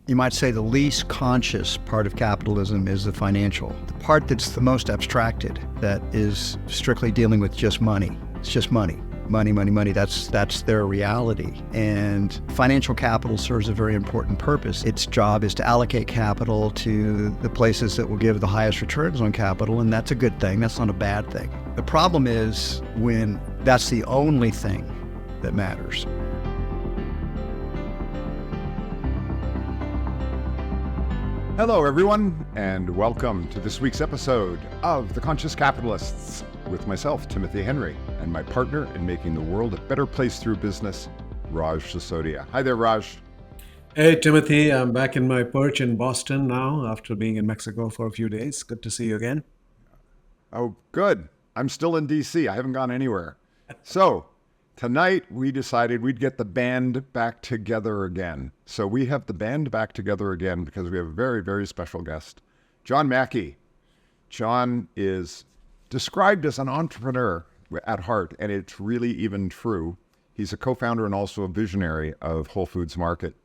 you might say the least conscious part of capitalism is the financial. The part that's the most abstracted, that is strictly dealing with just money. It's just money. Money, money, money. That's their reality. And financial capital serves a very important purpose. Its job is to allocate capital to the places that will give the highest returns on capital, and that's a good thing. That's not a bad thing. The problem is when that's the only thing that matters. Hello, everyone, and welcome to this week's episode of The Conscious Capitalists with myself, Timothy Henry, and my partner in making the world a better place through business, Raj Sisodia. Hi there, Raj. Hey, Timothy. I'm back in my perch in Boston now after being in Mexico for a few days. Good to see you again. Oh, good. I'm still in D.C. I haven't gone anywhere. So tonight we decided we'd get the band back together again. So we have the band back together again because we have a very, very special guest, John Mackey. John is described as an entrepreneur at heart, and it's really even true. He's a co-founder and also a visionary of Whole Foods Market.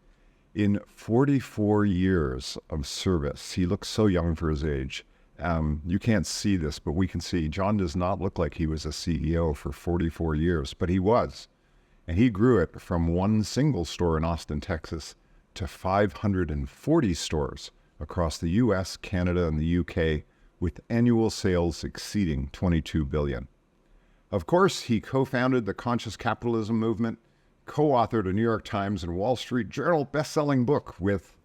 In 44 years of service, he looks so young for his age. You can't see this, but we can see John does not look like he was a CEO for 44 years, but he was. And he grew it from one single store in Austin, Texas, to 540 stores across the US, Canada, and the UK, with annual sales exceeding $22 billion. Of course, he co-founded the Conscious Capitalism movement, co-authored a New York Times and Wall Street Journal best-selling book with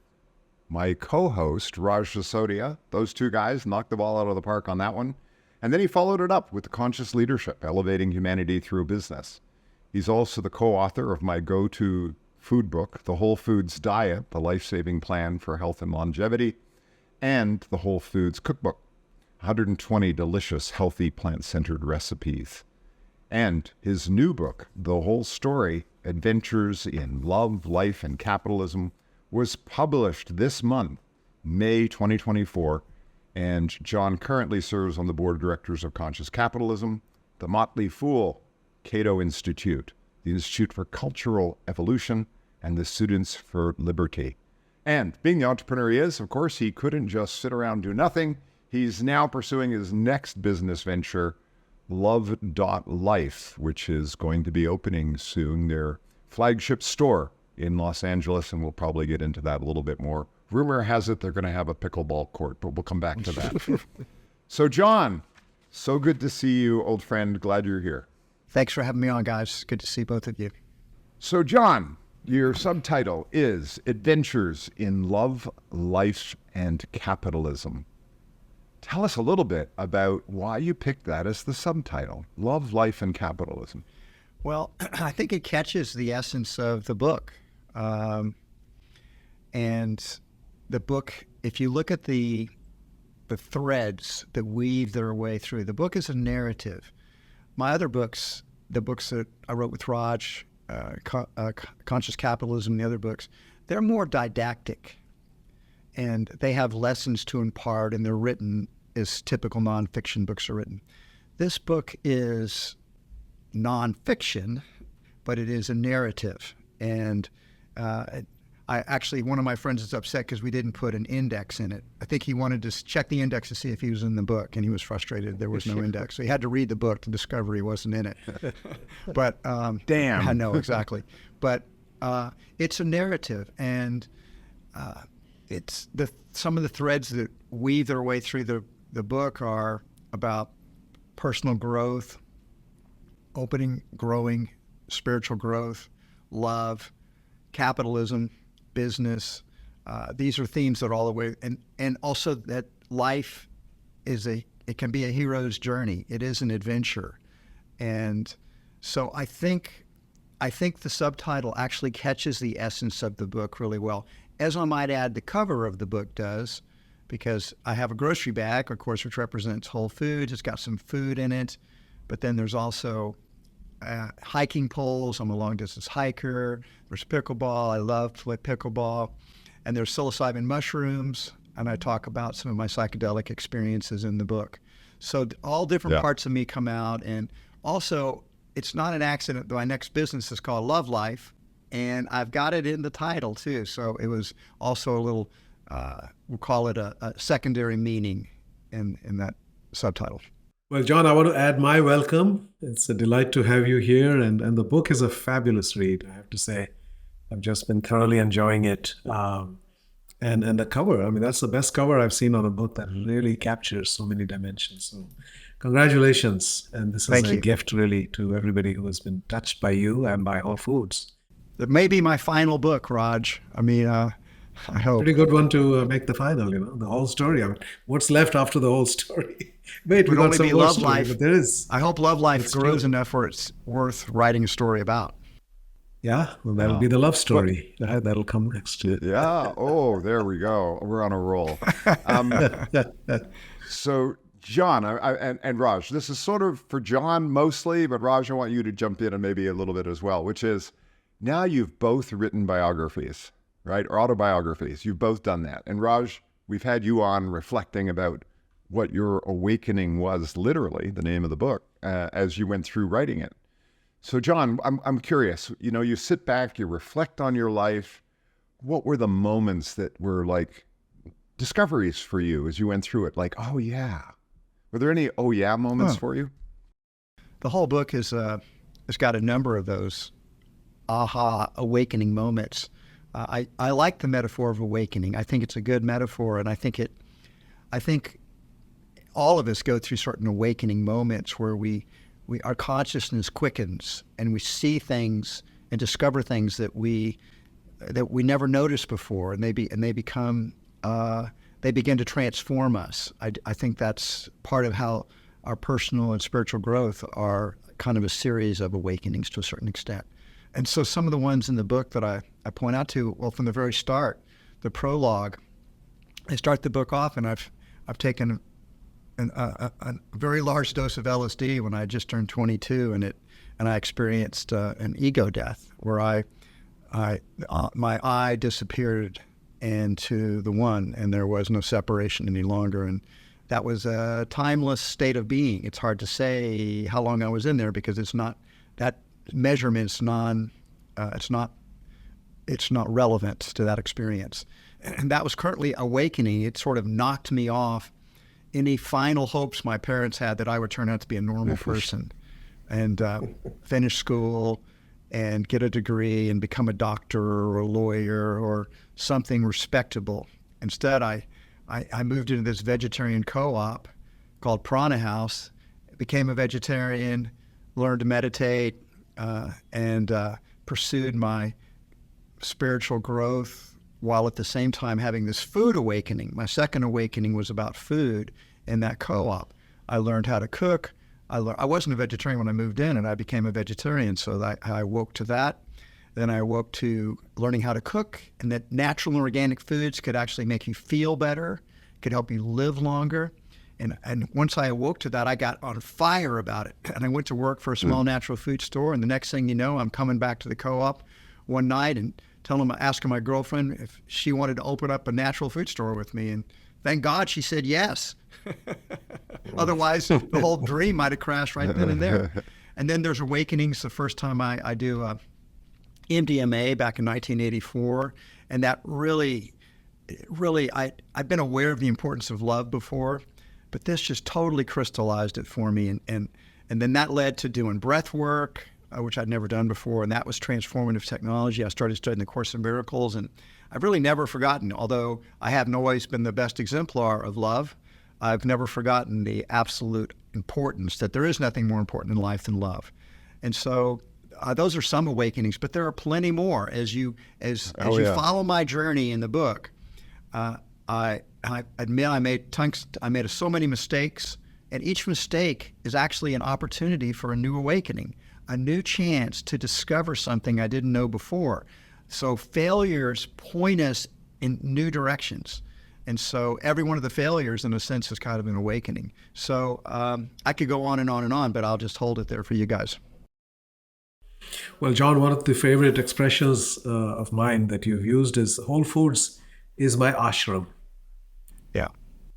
my co-host, Raj Sisodia. Those two guys knocked the ball out of the park on that one. And then he followed it up with the Conscious Leadership, Elevating Humanity Through Business. He's also the co-author of my go-to food book, The Whole Foods Diet, The Life-Saving Plan for Health and Longevity, and the Whole Foods Cookbook, 120 delicious, healthy, plant-centered recipes. And his new book, The Whole Story, Adventures in Love, Life, and Capitalism, was published this month, May 2024, and John currently serves on the board of directors of Conscious Capitalism, the Motley Fool, Cato Institute, the Institute for Cultural Evolution, and the Students for Liberty. And being the entrepreneur he is, of course, he couldn't just sit around and do nothing. He's now pursuing his next business venture, Love.Life, which is going to be opening soon, their flagship store in Los Angeles, and we'll probably get into that a little bit more. Rumor has it they're going to have a pickleball court, but we'll come back to that. So, John, so good to see you, old friend. Glad you're here. Thanks for having me on, guys. Good to see both of you. So, John, your subtitle is Adventures in Love, Life, and Capitalism. Tell us a little bit about why you picked that as the subtitle, Love, Life, and Capitalism. Well, I think it catches the essence of the book. And the book, if you look at the threads that weave their way through, the book is a narrative. My other books, the books that I wrote with Raj, Conscious Capitalism, the other books, they're more didactic. And they have lessons to impart, and they're written as typical nonfiction books are written. This book is nonfiction, but it is a narrative. And one of my friends is upset because we didn't put an index in it. I think he wanted to check the index to see if he was in the book, and he was frustrated there was no index. So he had to read the book to discover he wasn't in it. But damn. I know, exactly. But it's a narrative, and it's some of the threads that weave their way through the book are about personal growth, opening, growing, spiritual growth, love, capitalism, business. These are themes that are all the way, and also that life it can be a hero's journey. It is an adventure. And so I think the subtitle actually catches the essence of the book really well. As I might add, the cover of the book does, because I have a grocery bag, of course, which represents Whole Foods. It's got some food in it, but then there's also hiking poles. I'm a long-distance hiker. There's pickleball. I love to play pickleball. And there's psilocybin mushrooms, and I talk about some of my psychedelic experiences in the book. So all different parts of me come out, and also it's not an accident that my next business is called Love Life. and I've got it in the title too. So it was also a little, we'll call it a secondary meaning in that subtitle. Well, John, I want to add my welcome. It's a delight to have you here, and the book is a fabulous read, I have to say. I've just been thoroughly enjoying it. And the cover, I mean, that's the best cover I've seen on a book that really captures so many dimensions. So congratulations. And this is Thank a you. gift really to everybody who has been touched by you and by Whole Foods. It may be my final book, Raj. I mean, I hope. Pretty good one to make the final, the whole story. I mean, what's left after the whole story? Wait, we Would got only some be more Love story, Life. but there is. I hope Love Life That's grows true. enough where it's worth writing a story about. Yeah, well, that'll be the love story. That'll come next. Yeah. Oh, there we go. We're on a roll. So, John and Raj, this is sort of for John mostly, but Raj, I want you to jump in and maybe a little bit as well, which is now you've both written biographies, right? Or autobiographies. You've both done that. And Raj, we've had you on reflecting about what your awakening was, literally, the name of the book, as you went through writing it. So, John, I'm curious, you sit back, you reflect on your life. What were the moments that were like discoveries for you as you went through it? Like, oh yeah. Were there any oh yeah moments for you? The whole book has got a number of those aha awakening moments. I like the metaphor of awakening. I think it's a good metaphor, and I think all of us go through certain awakening moments where our consciousness quickens and we see things and discover things that we never noticed before, and they begin to transform us. I think that's part of how our personal and spiritual growth are kind of a series of awakenings to a certain extent. And so some of the ones in the book that I point out to, well, from the very start, the prologue, I start the book off, and I've taken a very large dose of LSD when I just turned 22, and I experienced an ego death where my I disappeared into the one, and there was no separation any longer, and that was a timeless state of being. It's hard to say how long I was in there because it's not that measurement's it's not relevant to that experience, and that was currently awakening. It sort of knocked me off any final hopes my parents had that I would turn out to be a normal person and finish school and get a degree and become a doctor or a lawyer or something respectable. Instead, I moved into this vegetarian co-op called Prana House, became a vegetarian, learned to meditate, and pursued my spiritual growth while at the same time having this food awakening. My second awakening was about food in that co-op. I learned how to cook. I wasn't a vegetarian when I moved in, and I became a vegetarian, so I woke to that. Then I woke to learning how to cook, and that natural and organic foods could actually make you feel better, could help you live longer. And once I awoke to that, I got on fire about it. And I went to work for a small natural food store, and the next thing you know, I'm coming back to the co-op one night and asking my girlfriend if she wanted to open up a natural food store with me. And thank God she said yes. Otherwise, the whole dream might have crashed right then and there. And then there's awakenings. The first time I do MDMA back in 1984. And that really, I've been aware of the importance of love before, but this just totally crystallized it for me. And then that led to doing breath work, which I'd never done before, and that was transformative technology. I started studying the Course in Miracles, and I've really never forgotten, although I haven't always been the best exemplar of love, I've never forgotten the absolute importance that there is nothing more important in life than love. And so those are some awakenings, but there are plenty more. As you follow my journey in the book, I admit I made so many mistakes, and each mistake is actually an opportunity for a new awakening, a new chance to discover something I didn't know before. So failures point us in new directions. And so every one of the failures, in a sense, is kind of an awakening. So I could go on and on and on, but I'll just hold it there for you guys. Well, John, one of the favorite expressions of mine that you've used is Whole Foods is my ashram. Yeah.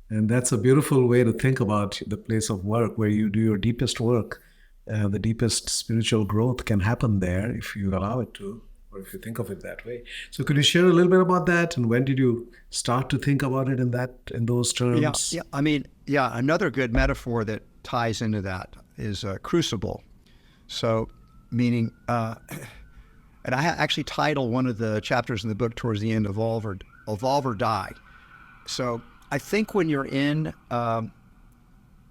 And that's a beautiful way to think about the place of work where you do your deepest work. The deepest spiritual growth can happen there if you allow it to, or or if you think of it that way. So could you share a little bit about that, and when did you start to think about it in those terms? Yeah. I mean, yeah, another good metaphor that ties into that is a crucible. So, meaning, and I actually title one of the chapters in the book towards the end, Evolve or Die. So I think when you're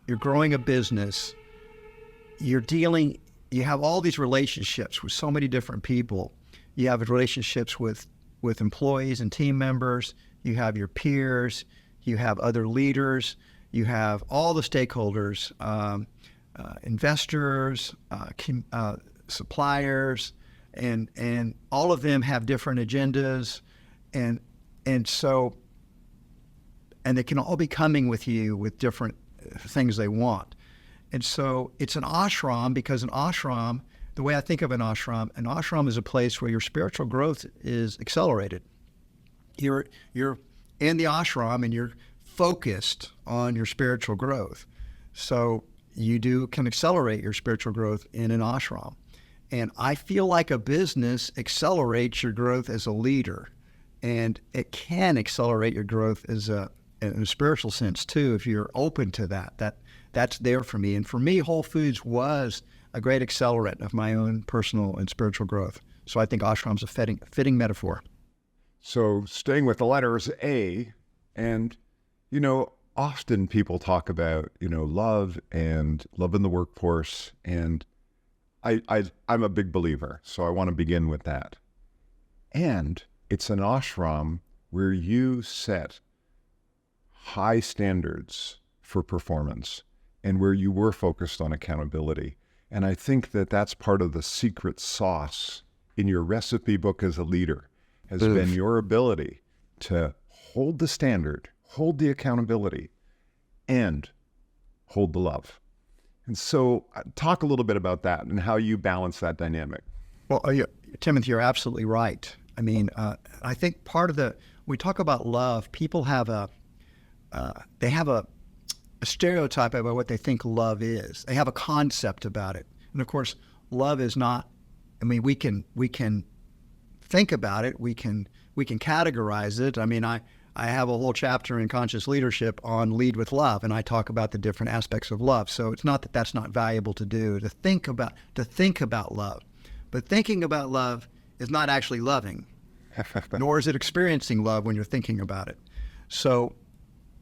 you're growing a business, you have all these relationships with so many different people. You have relationships with employees and team members. You have your peers. You have other leaders. You have all the stakeholders, investors, suppliers, and all of them have different agendas, and they can all be coming with you with different things they want. And so it's an ashram, because an ashram, the way I think of an ashram is a place where your spiritual growth is accelerated. You're in the ashram and you're focused on your spiritual growth. So you can accelerate your spiritual growth in an ashram. And I feel like a business accelerates your growth as a leader, and it can accelerate your growth in a spiritual sense too, if you're open to that's there for me. And for me, Whole Foods was a great accelerant of my own personal and spiritual growth. So I think ashram's a fitting metaphor. So staying with the letters A, and, often people talk about, love and love in the workforce, and I'm a big believer, so I want to begin with that. And it's an ashram where you set high standards for performance and where you were focused on accountability. And I think that that's part of the secret sauce in your recipe book as a leader, has been your ability to hold the standard, hold the accountability, and hold the love. And so talk a little bit about that and how you balance that dynamic. Well, Timothy, you're absolutely right. I mean, I think we talk about love, people have a stereotype about what they think love is. They have a concept about it. And of course, love is not, I mean, we can think about it, we can categorize it. I mean, I have a whole chapter in Conscious Leadership on Lead with Love, and I talk about the different aspects of love. So it's not that that's not valuable to do, to think about love. But thinking about love is not actually loving, nor is it experiencing love when you're thinking about it. So,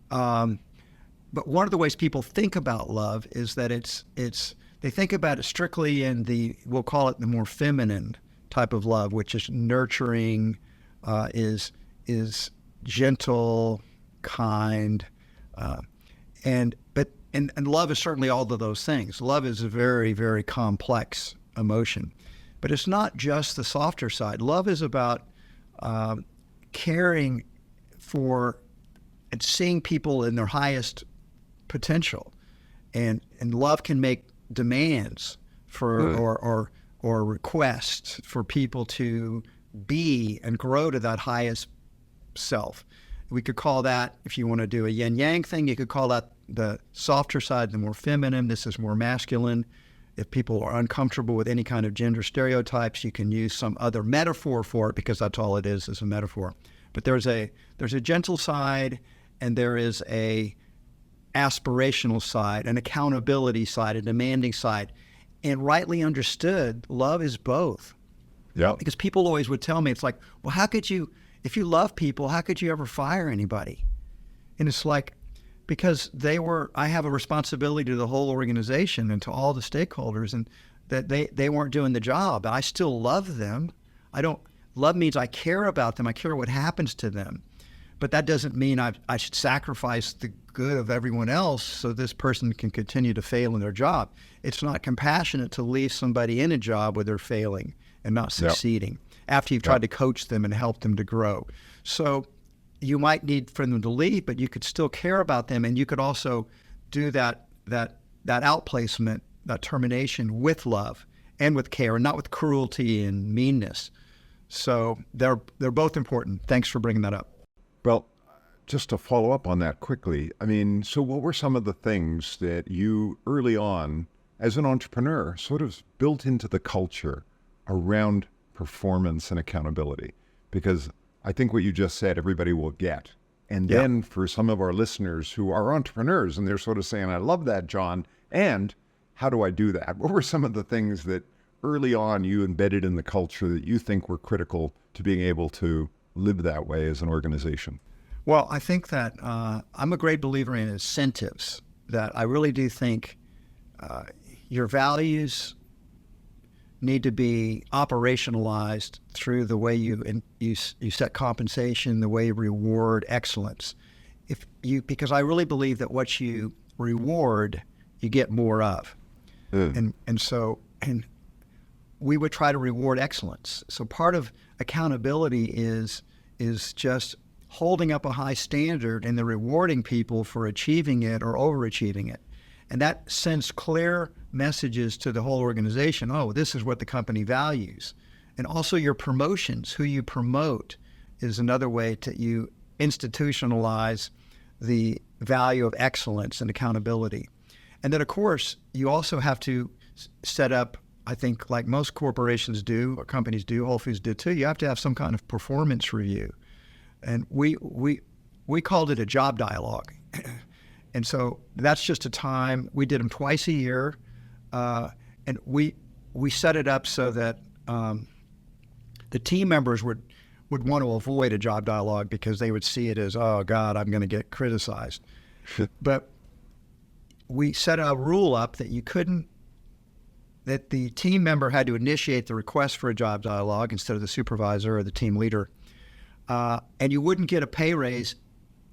but one of the ways people think about love is that they think about it strictly in we'll call it the more feminine type of love, which is nurturing, is gentle, kind, and love is certainly all of those things. Love is a very, very complex emotion, but it's not just the softer side. Love is about caring for and seeing people in their highest potential, and love can make demands for or requests for people to be and grow to that highest self. We could call that, if you want to do a yin-yang thing, you could call that the softer side, the more feminine. This is more masculine. If people are uncomfortable with any kind of gender stereotypes, you can use some other metaphor for it, because that's all it is a metaphor. But there's a gentle side, and there is a aspirational side, an accountability side, a demanding side. And rightly understood, love is both. Yeah. Because people always would tell me, it's like, well, how could you, if you love people, how could you ever fire anybody? And it's like, because I have a responsibility to the whole organization and to all the stakeholders, and that they weren't doing the job. I still love them. Love means I care about them. I care what happens to them. But that doesn't mean I should sacrifice the good of everyone else so this person can continue to fail in their job. It's not compassionate to leave somebody in a job where they're failing and not succeeding after you've tried to coach them and help them to grow. So you might need for them to leave, but you could still care about them, and you could also do that outplacement, that termination with love and with care, and not with cruelty and meanness. So they're both important. Thanks for bringing that up. Well, just to follow up on that quickly, I mean, so what were some of the things that you early on as an entrepreneur sort of built into the culture around performance and accountability? Because I think what you just said, everybody will get. And then for some of our listeners who are entrepreneurs and they're sort of saying, I love that, John. And how do I do that? What were some of the things that early on you embedded in the culture that you think were critical to being able to live that way as an organization? Well, I think that I'm a great believer in incentives, that I really do think your values need to be operationalized through the way you set compensation, the way you reward excellence. Because I really believe that what you reward, you get more of. And we would try to reward excellence. So part of accountability is just holding up a high standard and then rewarding people for achieving it or overachieving it. And that sends clear messages to the whole organization. Oh, this is what the company values. And also your promotions, who you promote, is another way to you institutionalize the value of excellence and accountability. And then, of course, you also have to set up, I think, like most corporations do, or companies do, Whole Foods did too, you have to have some kind of performance review. And we called it a job dialogue. And so that's just a time, we did them twice a year. And we set it up so that the team members would want to avoid a job dialogue because they would see it as, oh God, I'm going to get criticized. But we set a rule up that that the team member had to initiate the request for a job dialogue instead of the supervisor or the team leader. And you wouldn't get a pay raise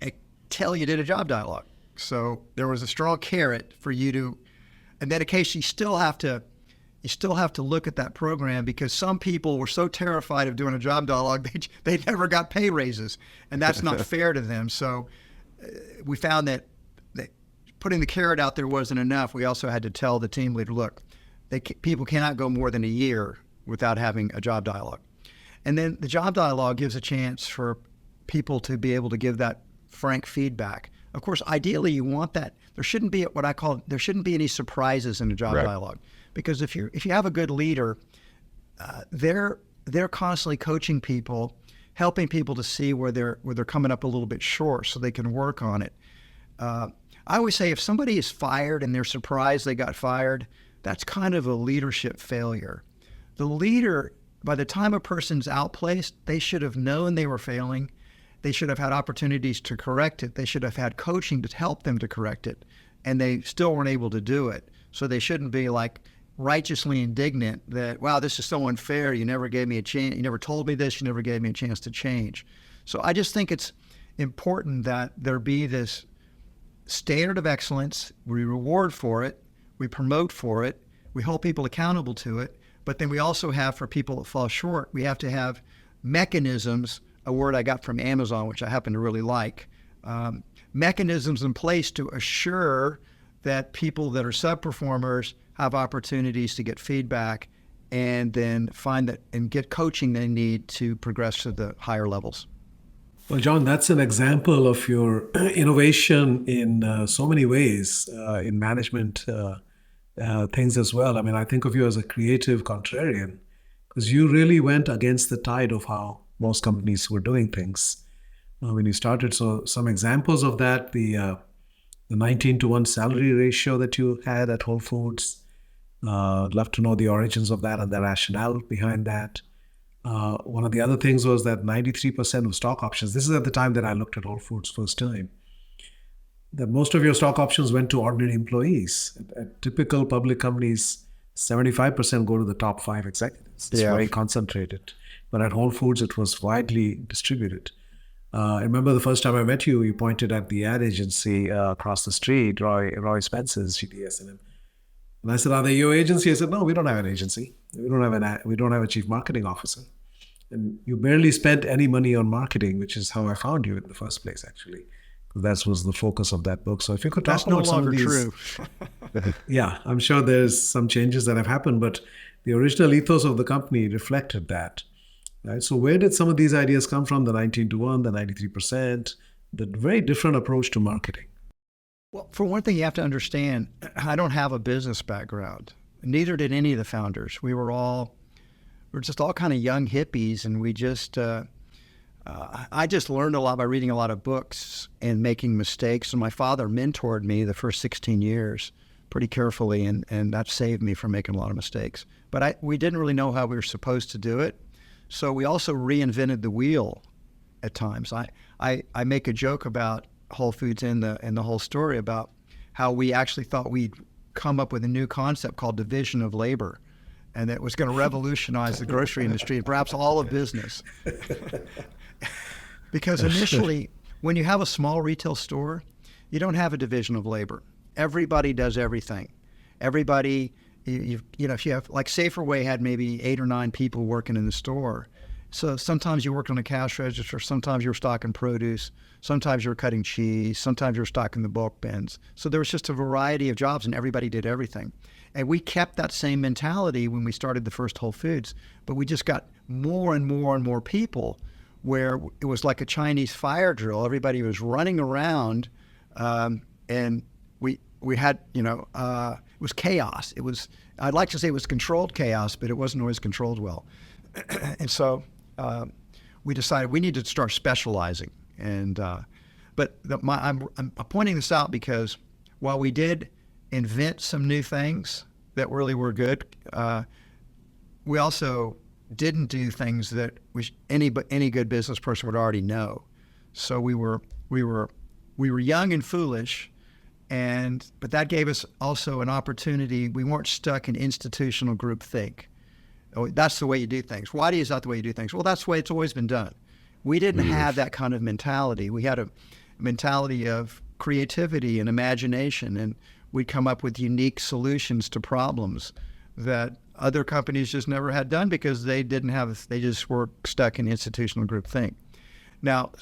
until you did a job dialogue. So there was a strong carrot for you to, in that case, you still have to look at that program, because some people were so terrified of doing a job dialogue, they never got pay raises, and that's not fair to them. So we found that putting the carrot out there wasn't enough. We also had to tell the team leader, look, people cannot go more than a year without having a job dialogue. And then the job dialogue gives a chance for people to be able to give that frank feedback. Of course, ideally you want that. There shouldn't be there shouldn't be any surprises in a job dialogue, because if you have a good leader, they're constantly coaching people, helping people to see where they're coming up a little bit short so they can work on it. I always say if somebody is fired and they're surprised they got fired, that's kind of a leadership failure. The leader, by the time a person's outplaced, they should have known they were failing. They should have had opportunities to correct it. They should have had coaching to help them to correct it, and they still weren't able to do it. So they shouldn't be like righteously indignant that, wow, this is so unfair. You never gave me a chance. You never told me this. You never gave me a chance to change. So I just think it's important that there be this standard of excellence. We reward for it. We promote for it. We hold people accountable to it. But then we also have, for people that fall short, we have to have mechanisms, a word I got from Amazon, which I happen to really like, mechanisms in place to assure that people that are sub-performers have opportunities to get feedback and then find that and get coaching they need to progress to the higher levels. Well, John, that's an example of your innovation in so many ways, in management things as well. I mean, I think of you as a creative contrarian, because you really went against the tide of how most companies were doing things when you started. So some examples of that, the 19-to-1 salary ratio that you had at Whole Foods. I'd love to know the origins of that and the rationale behind that. One of the other things was that 93% of stock options, this is at the time that I looked at Whole Foods first time, that most of your stock options went to ordinary employees. At typical public companies, 75% go to the top 5 executives. It's very concentrated. But at Whole Foods, it was widely distributed. I remember the first time I met you, you pointed at the ad agency across the street, Roy Spencer's GDS. And I said, "Are they your agency?" I said, "No, we don't have an agency. We don't have a chief marketing officer." And you barely spent any money on marketing, which is how I found you in the first place, actually. That was the focus of that book. So if you could talk about some of these. That's no longer true. Yeah, I'm sure there's some changes that have happened, but the original ethos of the company reflected that. Right? So where did some of these ideas come from? The 19-to-1, the 93%, the very different approach to marketing. Well, for one thing, you have to understand, I don't have a business background. Neither did any of the founders. We were all we're just all kind of young hippies, and we just I just learned a lot by reading a lot of books and making mistakes. And my father mentored me the first 16 years pretty carefully, and that saved me from making a lot of mistakes. But we didn't really know how we were supposed to do it. So we also reinvented the wheel at times. I make a joke about Whole Foods in the whole story about how we actually thought we'd come up with a new concept called division of labor, and it was going to revolutionize the grocery industry and perhaps all of business. Because initially, when you have a small retail store, you don't have a division of labor. Everybody does everything. Everybody, you know, if you have, like Saferway had maybe 8 or 9 people working in the store. So sometimes you worked on a cash register, sometimes you were stocking produce, sometimes you were cutting cheese, sometimes you were stocking the bulk bins. So there was just a variety of jobs, and everybody did everything. And we kept that same mentality when we started the first Whole Foods, but we just got more and more and more people where it was like a Chinese fire drill. Everybody was running around, and we had, you know, it was chaos. It was, I'd like to say it was controlled chaos, but it wasn't always controlled well. And so we decided we needed to start specializing. And I'm pointing this out because while we did invent some new things that really were good, we also didn't do things that any good business person would already know. So we were young and foolish, but that gave us also an opportunity. We weren't stuck in institutional groupthink. Oh, that's the way you do things. Why is that the way you do things? Well, that's the way it's always been done. We didn't have that kind of mentality. We had a mentality of creativity and imagination, and we'd come up with unique solutions to problems that other companies just never had done because they just were stuck in institutional groupthink. Now,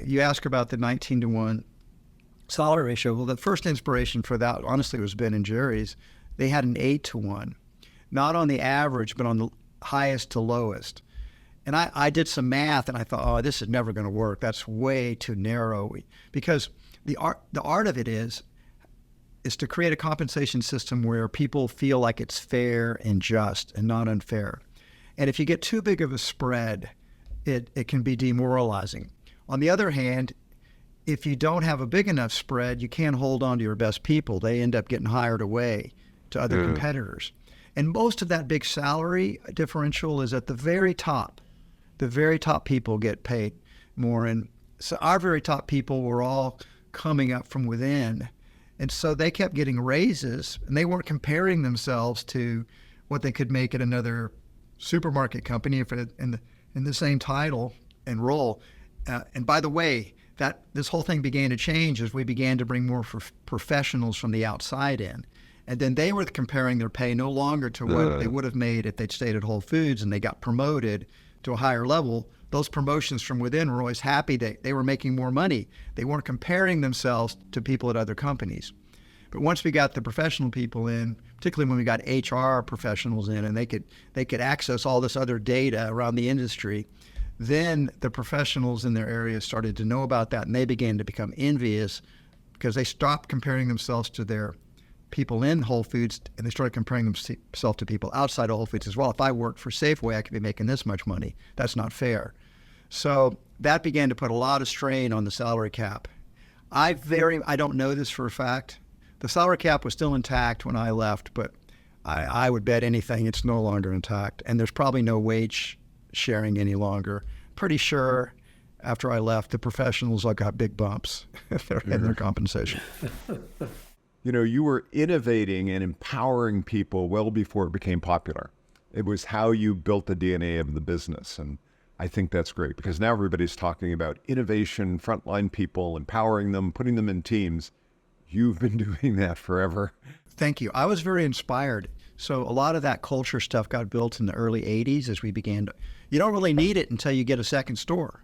you ask about the 19-to-1 salary ratio. Well, the first inspiration for that, honestly, was Ben & Jerry's. They had an 8-to-1, not on the average, but on the highest to lowest. And I did some math, and I thought, oh, this is never going to work. That's way too narrow. Because the art of it is to create a compensation system where people feel like it's fair and just and not unfair. And if you get too big of a spread, it can be demoralizing. On the other hand, if you don't have a big enough spread, you can't hold on to your best people. They end up getting hired away to other competitors. And most of that big salary differential is at the very top. The very top people get paid more. And so our very top people were all coming up from within. And so they kept getting raises, and they weren't comparing themselves to what they could make at another supermarket company in the same title and role. And by the way, this whole thing began to change as we began to bring more professionals from the outside in. And then they were comparing their pay no longer to what they would have made if they'd stayed at Whole Foods and they got promoted to a higher level. Those promotions from within were always happy. They were making more money. They weren't comparing themselves to people at other companies. But once we got the professional people in, particularly when we got HR professionals in, and they could access all this other data around the industry, then the professionals in their area started to know about that, and they began to become envious because they stopped comparing themselves to their people in Whole Foods, and they started comparing themselves to people outside of Whole Foods as well. If I worked for Safeway, I could be making this much money. That's not fair. So that began to put a lot of strain on the salary cap. I don't know this for a fact. The salary cap was still intact when I left, but I would bet anything it's no longer intact. And there's probably no wage sharing any longer. Pretty sure after I left, the professionals all got big bumps in their compensation. You know, you were innovating and empowering people well before it became popular. It was how you built the DNA of the business. And I think that's great because now everybody's talking about innovation, frontline people, empowering them, putting them in teams. You've been doing that forever. Thank you. I was very inspired. So a lot of that culture stuff got built in the early 80s as we began to, you don't really need it until you get a second store.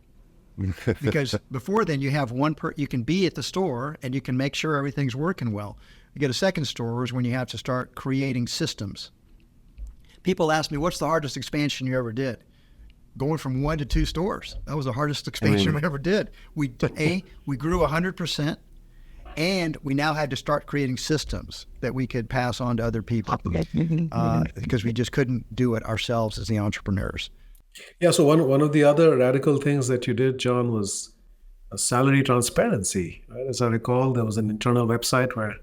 Because before then you have you can be at the store and you can make sure everything's working well. You get a second store is when you have to start creating systems. People ask me, what's the hardest expansion you ever did? Going from 1 to 2 stores. That was the hardest expansion we ever did. We grew 100%, And we now had to start creating systems that we could pass on to other people because we just couldn't do it ourselves as the entrepreneurs. Yeah, so one of the other radical things that you did, John, was salary transparency. Right? As I recall, there was an internal website where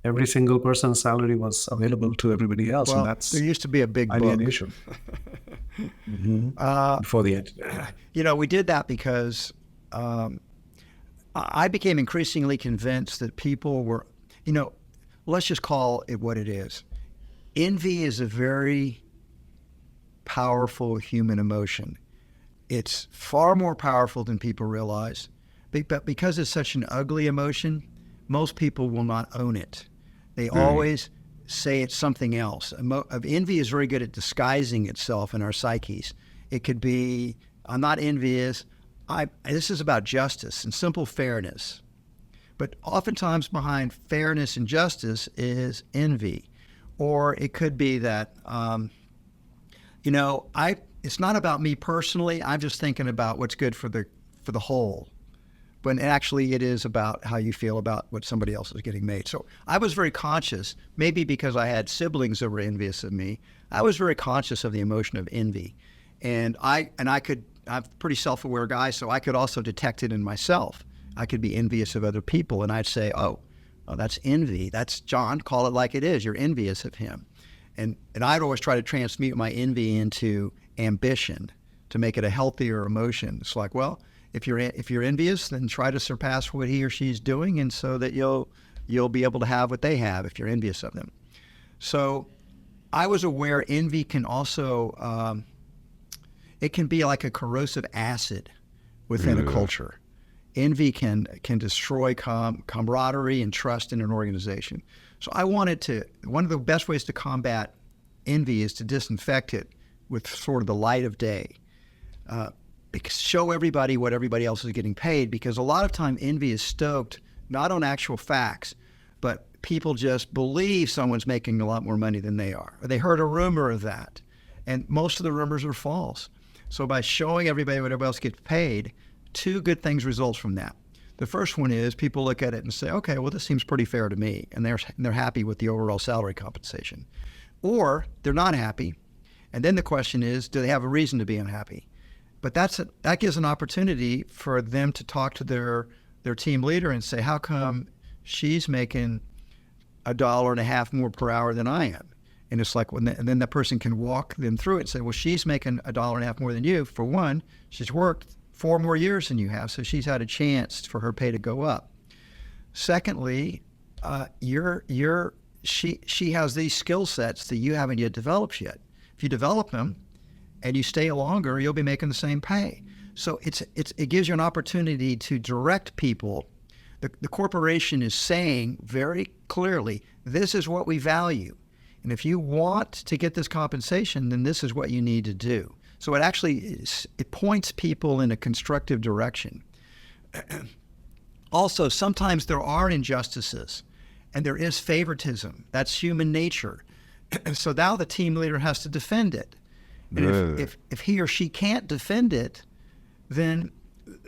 every single person's salary was available to everybody else, Well, and that's there used to be a big book. alienation. Before the end. We did that because I became increasingly convinced that people were, let's just call it what it is. Envy is a very powerful human emotion. It's far more powerful than people realize. But because it's such an ugly emotion, most people will not own it. They always say it's something else. Envy is very good at disguising itself in our psyches. It could be, I'm not envious. This is about justice and simple fairness. But oftentimes behind fairness and justice is envy. Or it could be that, it's not about me personally. I'm just thinking about what's good for the whole. But actually it is about how you feel about what somebody else is getting made. So I was very conscious, maybe because I had siblings that were envious of me. I was very conscious of the emotion of envy. And I'm a pretty self-aware guy, so I could also detect it in myself. I could be envious of other people, and I'd say, oh, that's envy. That's John, call it like it is. You're envious of him. And I'd always try to transmute my envy into ambition to make it a healthier emotion. It's like, well, if you're envious, then try to surpass what he or she's doing, and so that you'll be able to have what they have if you're envious of them. So I was aware envy can also it can be like a corrosive acid within a culture. Envy can destroy camaraderie and trust in an organization. So one of the best ways to combat envy is to disinfect it with sort of the light of day. Show everybody what everybody else is getting paid, because a lot of time envy is stoked not on actual facts, but people just believe someone's making a lot more money than they are. Or they heard a rumor of that, and most of the rumors are false. So by showing everybody what everybody else gets paid, two good things result from that. The first one is people look at it and say, okay, well, this seems pretty fair to me, and they're happy with the overall salary compensation. Or they're not happy, and then the question is, do they have a reason to be unhappy? But that gives an opportunity for them to talk to their team leader and say, how come she's making $1.50 more per hour than I am? And it's like, and then that person can walk them through it and say, well, she's making $1.50 more than you. For one, she's worked 4 more years than you have, so she's had a chance for her pay to go up. Secondly, she has these skill sets that you haven't yet developed yet. If you develop them, and you stay longer, you'll be making the same pay. So it gives you an opportunity to direct people. The corporation is saying very clearly, this is what we value. And if you want to get this compensation, then this is what you need to do. So it points people in a constructive direction. Also, sometimes there are injustices and there is favoritism. That's human nature. So now the team leader has to defend it. And if he or she can't defend it, then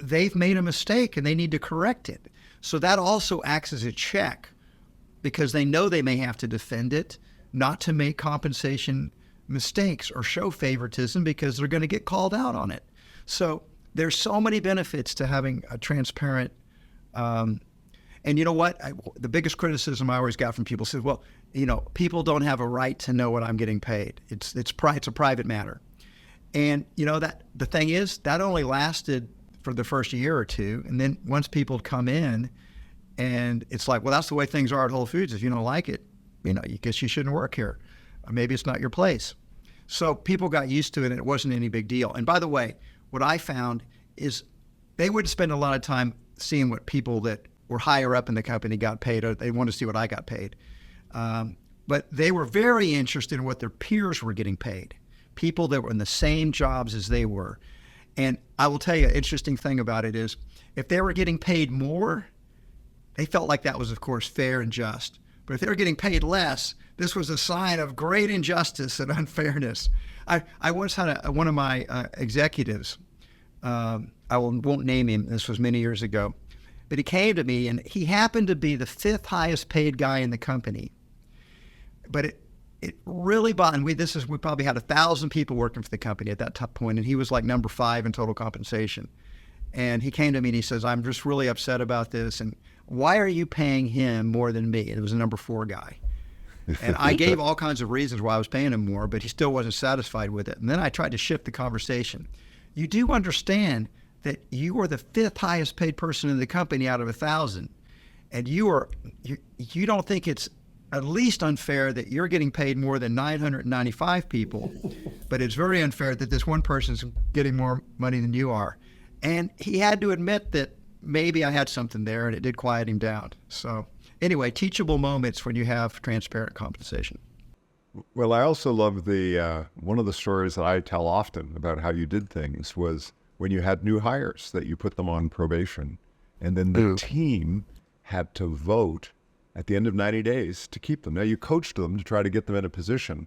they've made a mistake and they need to correct it. So that also acts as a check, because they know they may have to defend it, not to make compensation mistakes or show favoritism, because they're going to get called out on it. So there's so many benefits to having a transparent, and you know what? The biggest criticism I always got from people says, well, people don't have a right to know what I'm getting paid. It's a private matter. And that the thing is, that only lasted for the first year or two. And then once people come in, and it's like, well, that's the way things are at Whole Foods. If you don't like it, you guess you shouldn't work here. Or maybe it's not your place. So people got used to it, and it wasn't any big deal. And by the way, what I found is they would spend a lot of time seeing what people that were higher up in the company got paid, or they wanted to see what I got paid. But they were very interested in what their peers were getting paid, people that were in the same jobs as they were. And I will tell you, an interesting thing about it is, if they were getting paid more, they felt like that was, of course, fair and just. But if they were getting paid less, this was a sign of great injustice and unfairness. I once had one of my executives, I won't name him, this was many years ago, But he came to me, and he happened to be the 5th highest paid guy in the company. But it really bothered me. We probably had 1,000 people working for the company at that top point, and he was like number 5 in total compensation. And he came to me and he says, I'm just really upset about this. And why are you paying him more than me? And it was a number 4 guy. And I gave all kinds of reasons why I was paying him more, but he still wasn't satisfied with it. And then I tried to shift the conversation. You do understand that you are the 5th highest paid person in the company out of 1,000. And you don't think it's at least unfair that you're getting paid more than 995 people, but it's very unfair that this one person's getting more money than you are. And he had to admit that maybe I had something there, and it did quiet him down. So anyway, teachable moments when you have transparent compensation. Well, I also love the one of the stories that I tell often about how you did things was when you had new hires that you put them on probation, and then the team had to vote at the end of 90 days to keep them. Now, you coached them to try to get them in a position.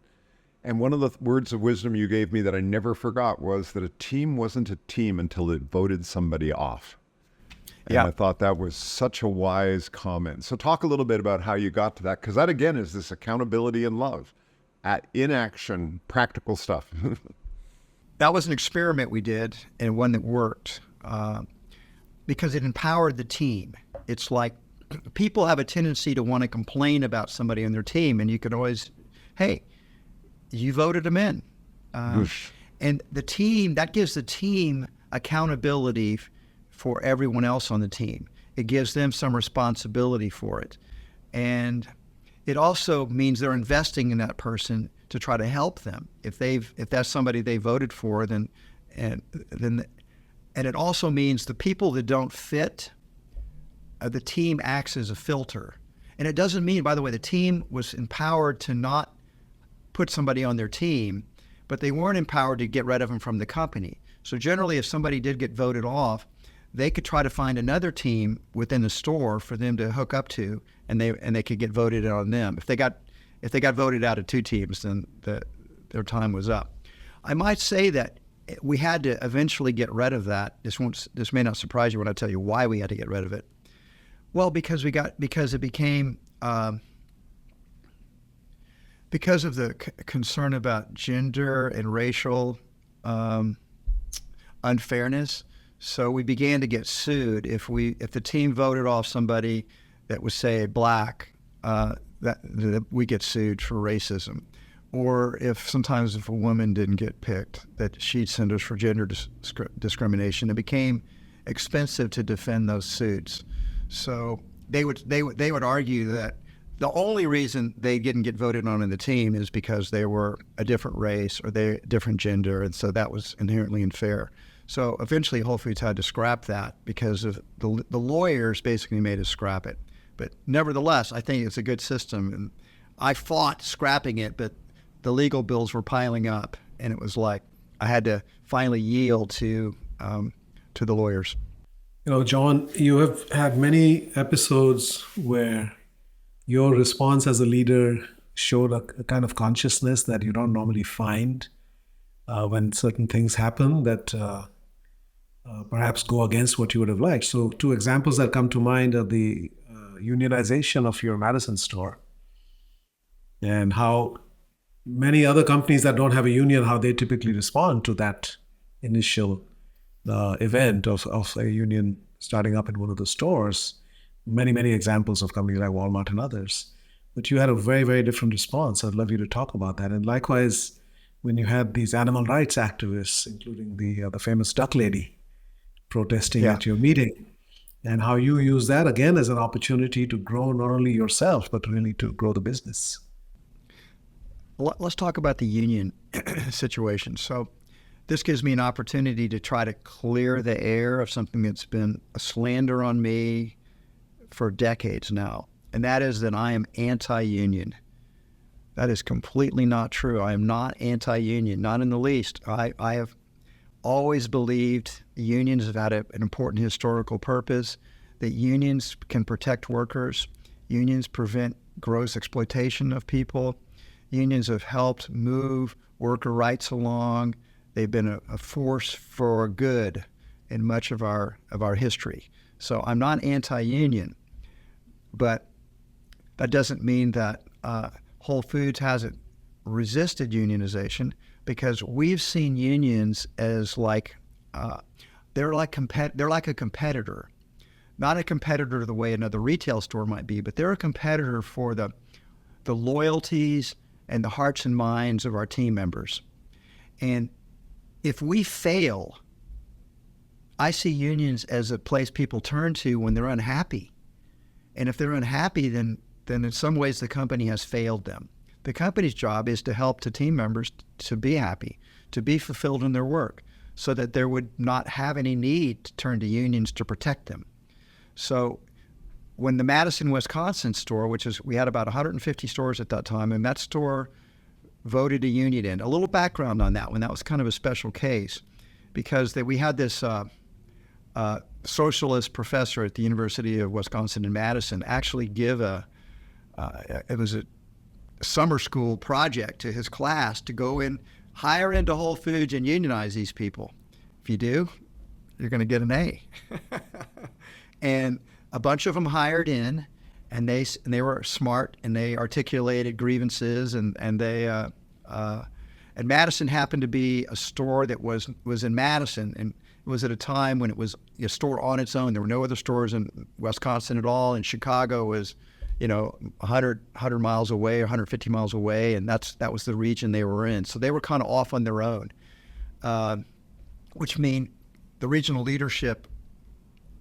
And one of the words of wisdom you gave me that I never forgot was that a team wasn't a team until it voted somebody off. And I thought that was such a wise comment. So talk a little bit about how you got to that, because that, again, is this accountability and love in action, practical stuff. That was an experiment we did, and one that worked because it empowered the team. It's like people have a tendency to want to complain about somebody on their team, and you could always, hey, you voted them in. And the team, that gives the team accountability for everyone else on the team. It gives them some responsibility for it. And it also means they're investing in that person to try to help them. If that's somebody they voted for, and it also means the people that don't fit, the team acts as a filter. And it doesn't mean, by the way, the team was empowered to not put somebody on their team, but they weren't empowered to get rid of them from the company. So generally, if somebody did get voted off, they could try to find another team within the store for them to hook up to, and they could get voted on them. If they got voted out of 2 teams, then their time was up. I might say that we had to eventually get rid of that. This may not surprise you when I tell you why we had to get rid of it. Well, because it became because of the concern about gender and racial unfairness. So we began to get sued if the team voted off somebody that was, say, black, that we get sued for racism. Or sometimes if a woman didn't get picked, that she'd send us for gender discrimination. It became expensive to defend those suits. So they would argue that the only reason they didn't get voted on in the team is because they were a different race or they different gender, and so that was inherently unfair. So eventually Whole Foods had to scrap that because of the lawyers basically made us scrap it. But nevertheless, I think it's a good system. And I fought scrapping it, but the legal bills were piling up, and it was like I had to finally yield to the lawyers. You know, John, you have had many episodes where your response as a leader showed a kind of consciousness that you don't normally find when certain things happen that perhaps go against what you would have liked. So 2 examples that come to mind are the unionization of your Madison store and how many other companies that don't have a union, how they typically respond to that initial event of a union starting up in one of the stores. Many examples of companies like Walmart and others. But you had a very, very different response. I'd love you to talk about that. And likewise, when you had these animal rights activists, including the famous duck lady protesting at your meeting, and how you use that again as an opportunity to grow not only yourself, but really to grow the business. Let's talk about the union situation. So this gives me an opportunity to try to clear the air of something that's been a slander on me for decades now, and that is that I am anti-union. That is completely not true. I am not anti-union, not in the least. I have always believed unions have had an important historical purpose, that unions can protect workers, unions prevent gross exploitation of people, unions have helped move worker rights along. They've been a force for good in much of our history. So I'm not anti-union, but that doesn't mean that Whole Foods hasn't resisted unionization, because we've seen unions as like they're like a competitor, not a competitor the way another retail store might be, but they're a competitor for the loyalties and the hearts and minds of our team members. And if we fail, I see unions as a place people turn to when they're unhappy. And if they're unhappy, then in some ways the company has failed them. The company's job is to help the team members to be happy, to be fulfilled in their work, so that there would not have any need to turn to unions to protect them. So when the Madison, Wisconsin store, we had about 150 stores at that time, and that store voted a union in. A little background on that one. That was kind of a special case, because we had this socialist professor at the University of Wisconsin in Madison actually give it was a summer school project to his class to go in, hire into Whole Foods and unionize these people. If you do, you're going to get an A. And a bunch of them hired in, and they were smart, and they articulated grievances, and Madison happened to be a store that was in Madison, and it was at a time when it was a store on its own. There were no other stores in Wisconsin at all, and Chicago was 100 miles away or 150 miles away, and that was the region they were in. So they were kind of off on their own, which mean the regional leadership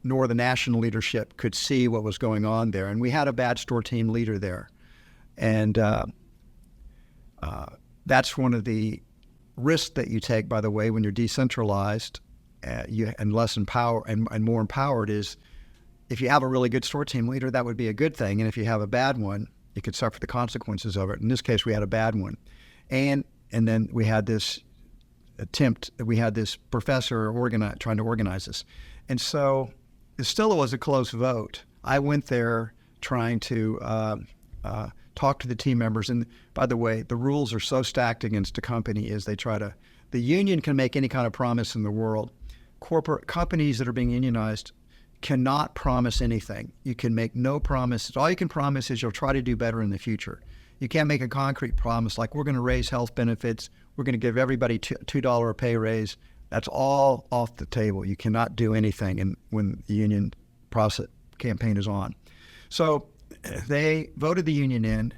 nor the national leadership could see what was going on there. And we had a bad store team leader there. And that's one of the risks that you take, by the way, when you're decentralized and less empowered and more empowered, is if you have a really good store team leader, that would be a good thing. And if you have a bad one, you could suffer the consequences of it. In this case, we had a bad one. And then we had this professor trying to organize this. And so it still was a close vote. I went there trying to talk to the team members. And by the way, the rules are so stacked against a company is the union can make any kind of promise in the world. Corporate companies that are being unionized cannot promise anything. You can make no promises. All you can promise is you'll try to do better in the future. You can't make a concrete promise like we're going to raise health benefits, we're going to give everybody $2 a pay raise. That's all off the table. You cannot do anything when the union process campaign is on. So they voted the union in,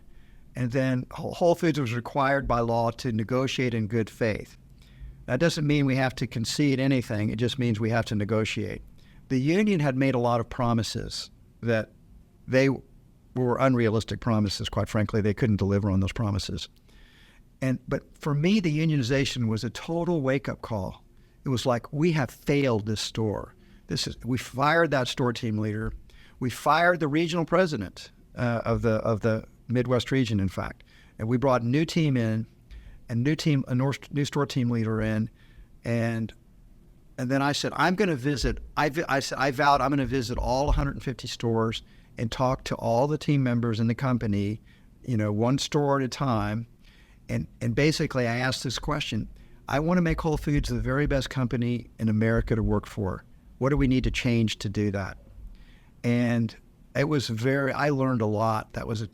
and then Whole Foods was required by law to negotiate in good faith. That doesn't mean we have to concede anything. It just means we have to negotiate. The union had made a lot of promises that they were unrealistic promises, quite frankly. They couldn't deliver on those promises. But for me, the unionization was a total wake-up call. It was like, we have failed this store. We fired that store team leader. We fired the regional president of the Midwest region, in fact. And we brought a new team in, a new store team leader in, and then I said, I'm going to visit. I vowed I'm going to visit all 150 stores and talk to all the team members in the company, one store at a time. And basically, I asked this question: I want to make Whole Foods the very best company in America to work for. What do we need to change to do that? And it was I learned a lot. That was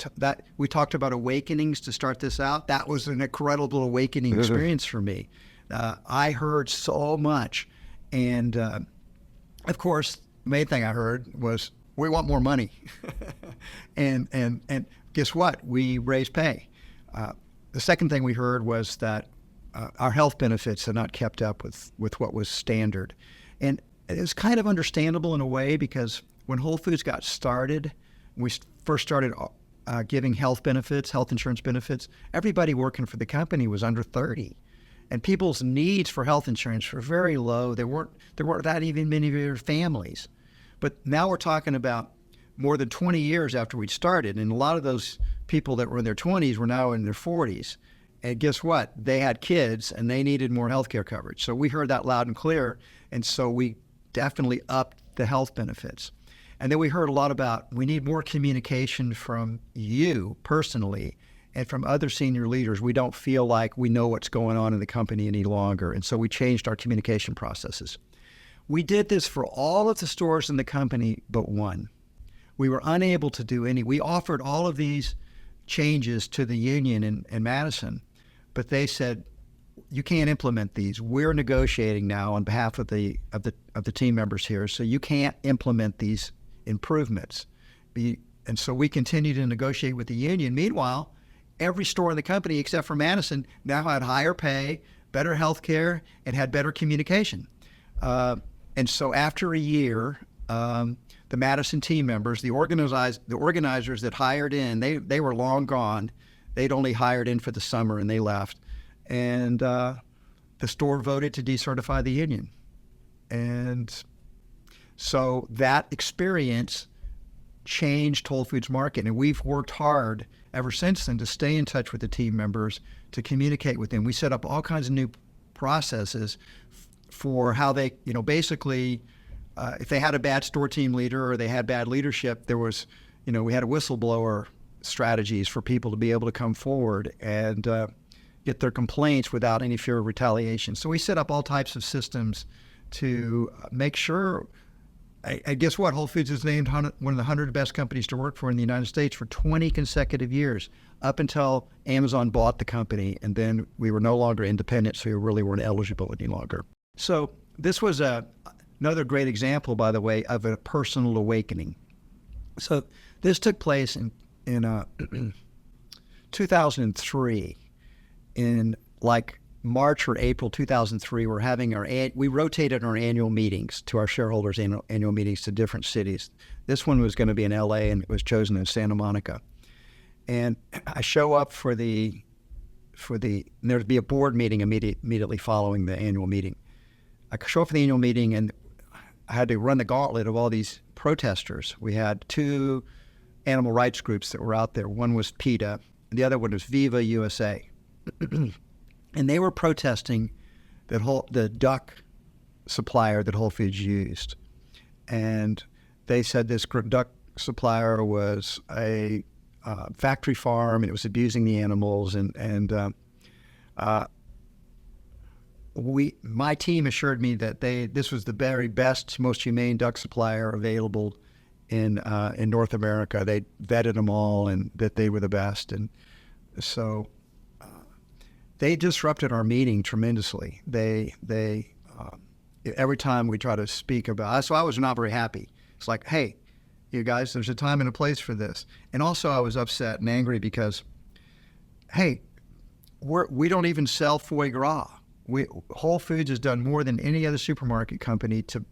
we talked about awakenings to start this out. That was an incredible awakening experience for me. I heard so much. And of course, the main thing I heard was, we want more money. and guess what? We raised pay. The second thing we heard was that our health benefits had not kept up with what was standard. And it was kind of understandable in a way, because when Whole Foods got started, we first started giving health insurance benefits, everybody working for the company was under 30. And people's needs for health insurance were very low. There weren't that even many of their families. But now we're talking about more than 20 years after we started, and a lot of those people that were in their 20s were now in their 40s. And guess what? They had kids, and they needed more health care coverage. So we heard that loud and clear, and so we definitely upped the health benefits. And then we heard a lot about, we need more communication from you personally and from other senior leaders. We don't feel like we know what's going on in the company any longer. And so we changed our communication processes. We did this for all of the stores in the company but one. We were unable to do any. We offered all of these changes to the union in Madison, but they said, you can't implement these. We're negotiating now on behalf of the team members here, so you can't implement these improvements. And so we continued to negotiate with the union. Meanwhile, every store in the company except for Madison now had higher pay, better health care, and had better communication. And so after a year, the Madison team members, the organizers that hired in, they were long gone. They'd only hired in for the summer and they left. And the store voted to decertify the union. And so that experience changed Whole Foods Market. And we've worked hard ever since then to stay in touch with the team members, to communicate with them. We set up all kinds of new processes for how they, basically, if they had a bad store team leader or they had bad leadership, there was, we had a whistleblower strategies for people to be able to come forward and get their complaints without any fear of retaliation. So we set up all types of systems to make sure. I guess what? Whole Foods is named one of the 100 best companies to work for in the United States for 20 consecutive years, up until Amazon bought the company, and then we were no longer independent, so we really weren't eligible any longer. So this was another great example, by the way, of a personal awakening. So this took place in 2003. In like March or April 2003, we rotated our annual meetings to our shareholders' annual meetings to different cities. This one was going to be in LA, and it was chosen in Santa Monica. And I show up and there'd be a board meeting immediately following the annual meeting. I show up for the annual meeting, and I had to run the gauntlet of all these protesters. We had two animal rights groups that were out there. One was PETA, and the other one was Viva USA. And they were protesting the duck supplier that Whole Foods used. And they said this duck supplier was a factory farm, and it was abusing the animals. My team assured me that this was the very best, most humane duck supplier available in North America. They vetted them all, and that they were the best. And so they disrupted our meeting tremendously. They every time we try to speak about, so I was not very happy. It's like, hey, you guys, there's a time and a place for this. And also I was upset and angry because, hey, we don't even sell foie gras. Whole Foods has done more than any other supermarket company to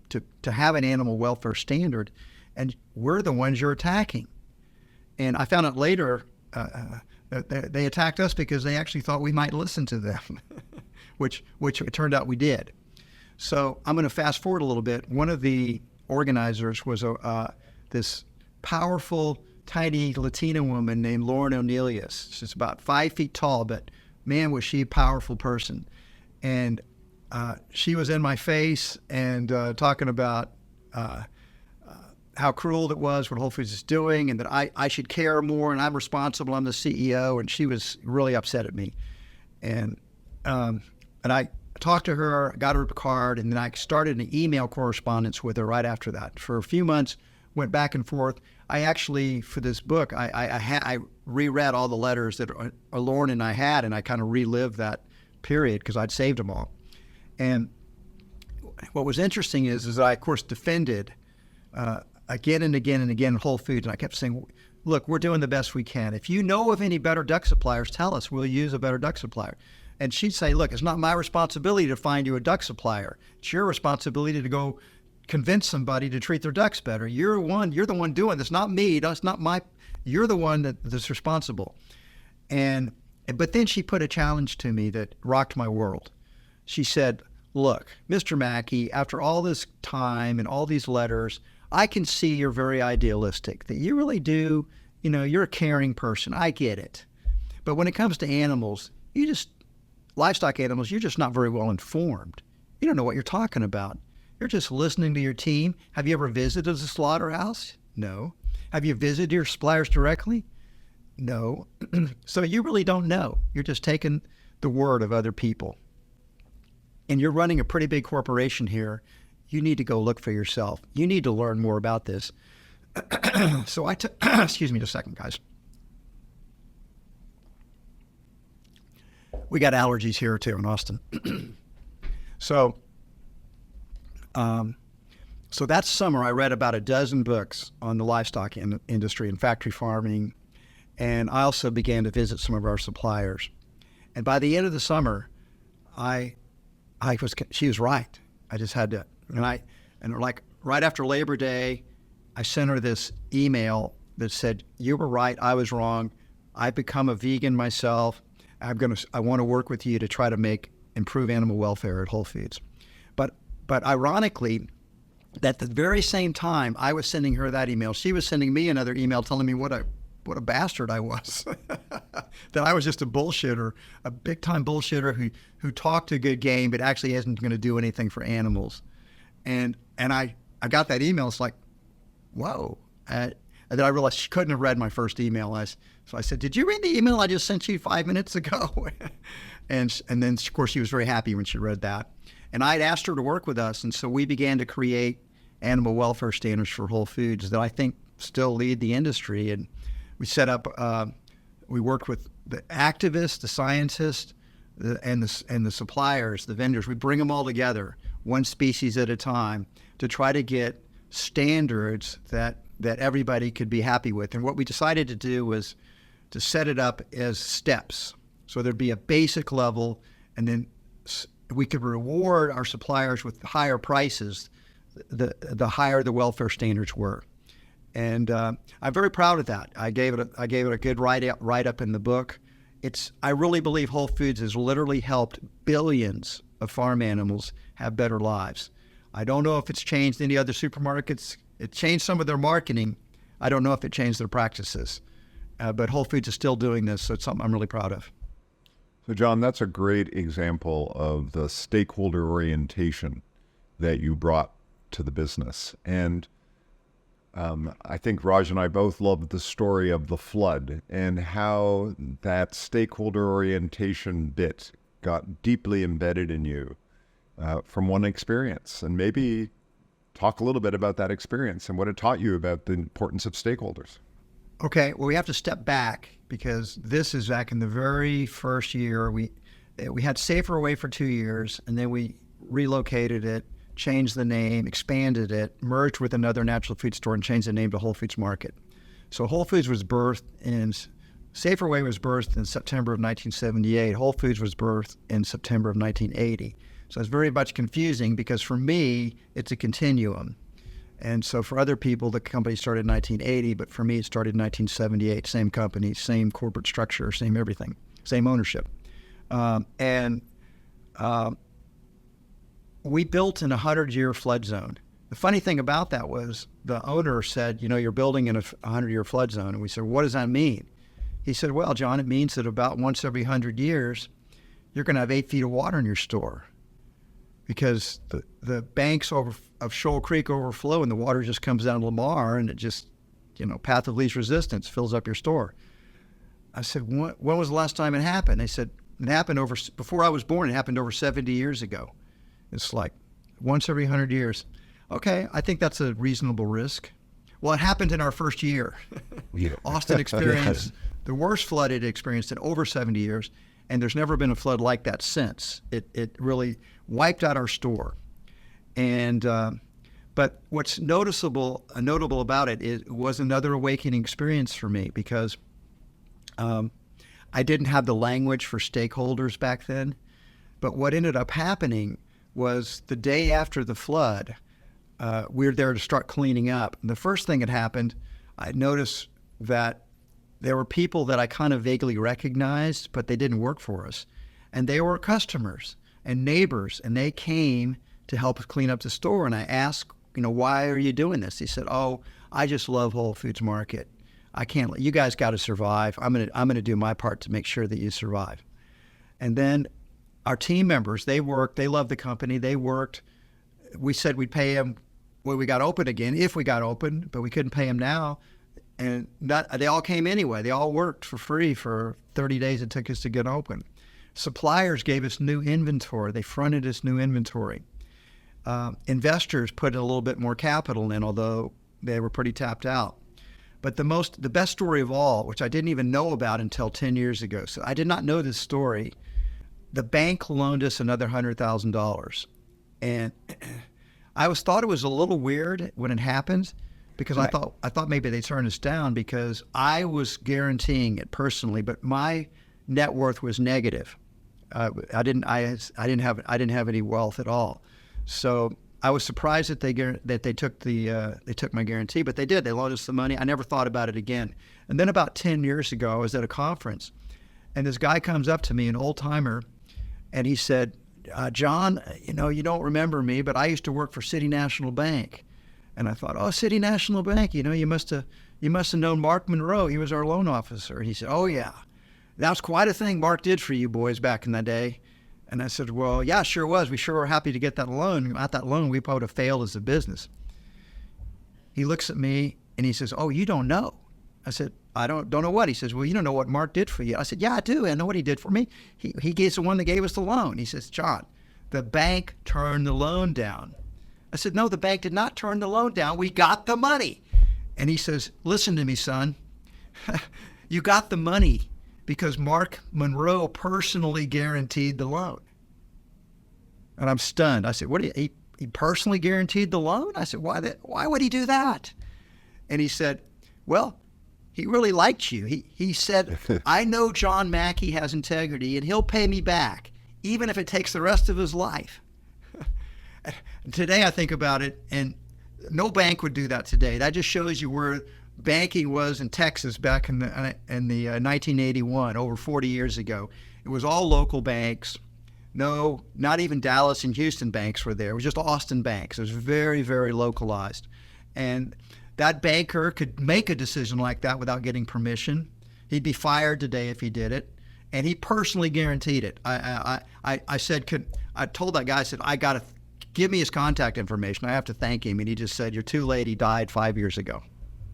have an animal welfare standard, and we're the ones you're attacking. And I found out later, they attacked us because they actually thought we might listen to them, which it turned out we did. So I'm going to fast forward a little bit. One of the organizers was this powerful, tiny Latina woman named Lauren O'Neill. She's about 5 feet tall, but man, was she a powerful person. And she was in my face and talking about how cruel it was what Whole Foods is doing, and that I should care more, and I'm responsible, I'm the CEO, and she was really upset at me. And I talked to her, got her card, and then I started an email correspondence with her right after that. For a few months, went back and forth. I actually, for this book, I reread all the letters that Lauren and I had, and I kind of relived that period because I'd saved them all. And what was interesting is I, of course, defended again and again and again Whole Foods, and I kept saying, look, we're doing the best we can. If you know of any better duck suppliers, tell us. We'll use a better duck supplier. And she'd say, look, it's not my responsibility to find you a duck supplier. It's your responsibility to go convince somebody to treat their ducks better. You're the one doing this, not me. You're the one that's responsible. But then she put a challenge to me that rocked my world. She said, look, Mr. Mackey, after all this time and all these letters, I can see you're very idealistic, that you really do, you're a caring person. I get it. But when it comes to animals, livestock animals, you're just not very well informed. You don't know what you're talking about. You're just listening to your team. Have you ever visited a slaughterhouse? No. Have you visited your suppliers directly? No. So you really don't know. You're just taking the word of other people. And you're running a pretty big corporation here, you need to go look for yourself. You need to learn more about this. So I took, excuse me just a second, guys. We got allergies here too in Austin. So that summer I read about a dozen books on the livestock industry and factory farming. And I also began to visit some of our suppliers. And by the end of the summer, she was right. I just had to, and like right after Labor Day, I sent her this email that said, you were right, I was wrong. I've become a vegan myself. I want to work with you to try to improve animal welfare at Whole Foods. But ironically, at the very same time I was sending her that email, she was sending me another email telling me what a bastard I was. That I was just a bullshitter, a big time bullshitter who talked a good game but actually isn't going to do anything for animals. And I got that email. It's like, whoa. And then I realized she couldn't have read my first email. So I said, did you read the email I just sent you 5 minutes ago? and then, of course, she was very happy when she read that. And I'd asked her to work with us. And so we began to create animal welfare standards for Whole Foods that I think still lead the industry. And we set up, we worked with the activists, the scientists, and the suppliers, the vendors. We bring them all together, one species at a time, to try to get standards that everybody could be happy with. And what we decided to do was to set it up as steps. So there'd be a basic level, and then we could reward our suppliers with higher prices the higher the welfare standards were. And I'm very proud of that. I gave it a good write-up in the book. I really believe Whole Foods has literally helped billions of farm animals have better lives. I don't know if it's changed any other supermarkets. It changed some of their marketing. I don't know if it changed their practices. But Whole Foods is still doing this, so it's something I'm really proud of. So, John, that's a great example of the stakeholder orientation that you brought to the business. And I think Raj and I both loved the story of the flood and how that stakeholder orientation bit got deeply embedded in you from one experience. And maybe talk a little bit about that experience and what it taught you about the importance of stakeholders. Okay, well, we have to step back because this is back in the very first year. We had Safer Away for 2 years, and then we relocated it, changed the name, expanded it, merged with another natural food store, and changed the name to Whole Foods Market. So Whole Foods was birthed Safer Way was birthed in September of 1978. Whole Foods was birthed in September of 1980. So it's very much confusing because for me, it's a continuum. And so for other people, the company started in 1980, but for me, it started in 1978. Same company, same corporate structure, same everything, same ownership. We built in a 100-year flood zone. The funny thing about that was the owner said, you're building in a 100-year flood zone. And we said, what does that mean? He said, well, John, it means that about once every 100 years, you're going to have 8 feet of water in your store because the banks of Shoal Creek overflow and the water just comes down to Lamar and it just, path of least resistance fills up your store. I said, when was the last time it happened? They said, it happened before I was born, it happened over 70 years ago. It's like once every 100 years. Okay, I think that's a reasonable risk. Well, it happened in our first year. Austin experienced the worst flood it experienced in over 70 years, and there's never been a flood like that since. It really wiped out our store. And but what's notable about it was another awakening experience for me because I didn't have the language for stakeholders back then. But what ended up happening was the day after the flood, we were there to start cleaning up. And the first thing that happened, I noticed that there were people that I kind of vaguely recognized, but they didn't work for us. And they were customers and neighbors, and they came to help us clean up the store. And I asked, why are you doing this? He said, oh, I just love Whole Foods Market. I can't, you guys got to survive. I'm gonna do my part to make sure that you survive. And then our team members, they loved the company, they worked. We said we'd pay them when we got open again, if we got open, but we couldn't pay them now. And they all came anyway. They all worked for free for 30 days it took us to get open. Suppliers gave us new inventory. They fronted us new inventory. investors put a little bit more capital in, although they were pretty tapped out. But the best story of all, which I didn't even know about until 10 years ago, so I did not know this story. The bank loaned us another $100,000, and I thought it was a little weird when it happened, because I thought maybe they turned us down because I was guaranteeing it personally, but my net worth was negative. I didn't have any wealth at all, so I was surprised that they took my guarantee, but they did. They loaned us the money. I never thought about it again. And then about 10 years ago, I was at a conference, and this guy comes up to me, an old timer, and he said, John, you don't remember me, but I used to work for City National Bank. And I thought, oh, City National Bank, you must have known Mark Monroe. He was our loan officer. And he said, oh yeah, that was quite a thing Mark did for you boys back in the day. And I said, well, yeah, sure was. We sure were happy to get that loan. Without that loan, we probably would have failed as a business. He looks at me and he says, oh, you don't know. I said, I don't know what. He says, well, you don't know what Mark did for you. I said, yeah, I do. I know what he did for me. He's the one that gave us the loan. He says, John, the bank turned the loan down. I said, no, the bank did not turn the loan down. We got the money. And he says, listen to me, son. You got the money because Mark Monroe personally guaranteed the loan. And I'm stunned. I said, what? He personally guaranteed the loan? I said, why would he do that? And he said, well, he really liked you. He said, I know John Mackey has integrity and he'll pay me back, even if it takes the rest of his life. Today I think about it, and no bank would do that today. That just shows you where banking was in Texas back in the 1981, over 40 years ago. It was all local banks. No, not even Dallas and Houston banks were there. It was just Austin banks. It was very, very localized. And that banker could make a decision like that without getting permission. He'd be fired today if he did it. And he personally guaranteed it. I told that guy, I said, I got to give me his contact information. I have to thank him. And he just said, you're too late. He died 5 years ago.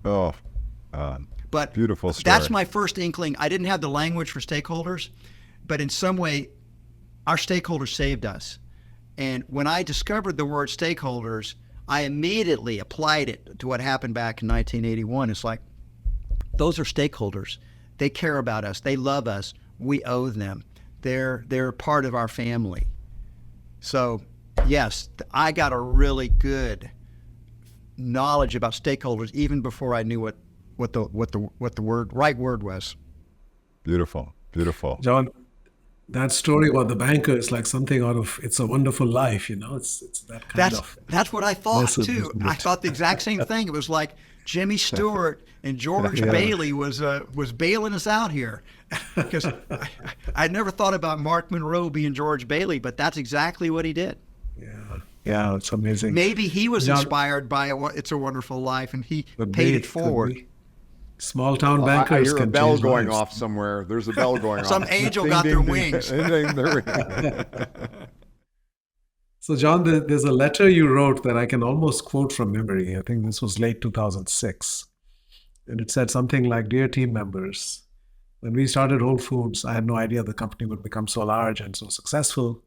Oh, but beautiful story. That's my first inkling. I didn't have the language for stakeholders, but in some way, our stakeholders saved us. And when I discovered the word stakeholders, I immediately applied it to what happened back in 1981. It's like, those are stakeholders. They care about us. They love us. We owe them. They're part of our family. So, yes, I got a really good knowledge about stakeholders even before I knew what the right word was. Beautiful, beautiful. John, that story about the banker is like something out of It's a Wonderful Life, It's that kind of. That's what I thought message, too. I thought the exact same thing. It was like Jimmy Stewart and George Bailey was bailing us out here, because I never thought about Mark Monroe being George Bailey, but that's exactly what he did. Yeah, it's amazing. Maybe he was inspired by It's a Wonderful Life, and he paid it forward. Small town bankers I hear a can bell change going lives. off somewhere. There's a bell going off. Some angel Ding, got ding, their ding. wings. Ding, ding, their So, John, there's a letter you wrote that I can almost quote from memory. I think this was late 2006. And it said something like, Dear team members, when we started Whole Foods, I had no idea the company would become so large and so successful,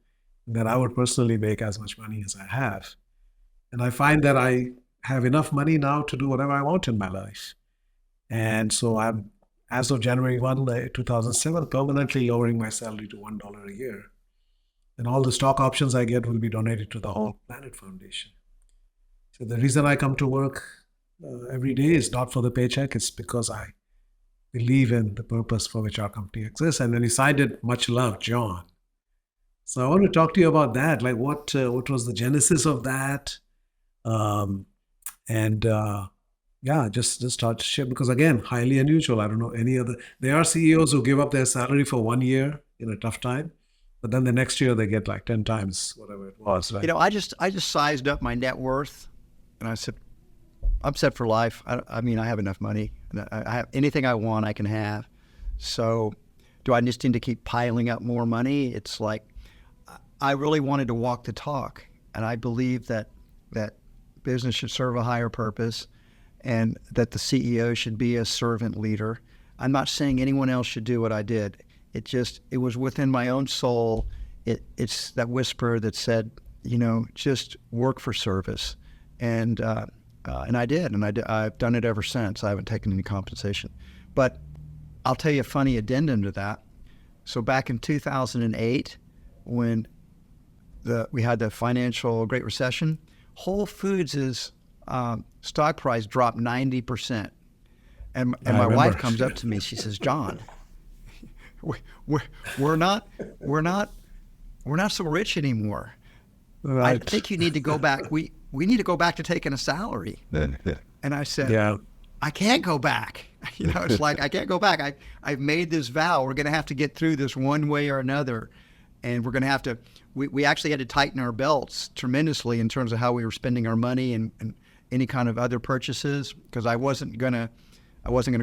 and that I would personally make as much money as I have. And I find that I have enough money now to do whatever I want in my life. And so I'm, as of January 1, 2007, permanently lowering my salary to $1 a year. And all the stock options I get will be donated to the Whole Planet Foundation. So the reason I come to work every day is not for the paycheck. It's because I believe in the purpose for which our company exists. And when he signed it, much love, John. So I want to talk to you about that. Like what was the genesis of that? Just start to share, because again, highly unusual. I don't know any other. There are CEOs who give up their salary for 1 year in a tough time, but then the next year they get like 10 times whatever it was. Right? I just sized up my net worth, and I said, I'm set for life. I mean, I have enough money. I have anything I want, I can have. So, do I just need to keep piling up more money? It's like, I really wanted to walk the talk, and I believe that business should serve a higher purpose, and that the CEO should be a servant leader. I'm not saying anyone else should do what I did. It was within my own soul. It's that whisper that said, just work for service. And I did, and I've done it ever since. I haven't taken any compensation. But I'll tell you a funny addendum to that. So back in 2008, when we had the financial Great Recession, Whole Foods' stock price dropped 90%. And my wife comes up to me. She says, "John, we're not so rich anymore. Right. I think you need to go back. We need to go back to taking a salary." And I said, Yeah. "I can't go back." It's like, I can't go back. I've made this vow. We're going to have to get through this one way or another. And we're going to have to, we actually had to tighten our belts tremendously in terms of how we were spending our money and any kind of other purchases, because I wasn't going to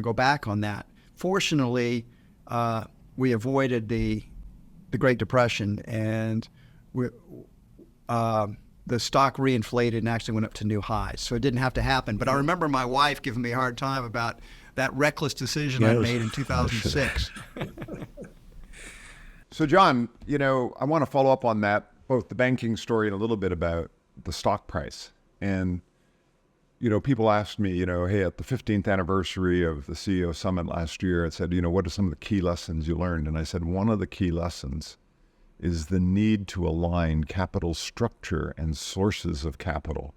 go back on that. Fortunately, we avoided the Great Depression, and the stock reinflated and actually went up to new highs. So it didn't have to happen. But I remember my wife giving me a hard time about that reckless decision I made in 2006. So, John, I want to follow up on that, both the banking story and a little bit about the stock price. And, people asked me, hey, at the 15th anniversary of the CEO Summit last year, I said, what are some of the key lessons you learned? And I said, one of the key lessons is the need to align capital structure and sources of capital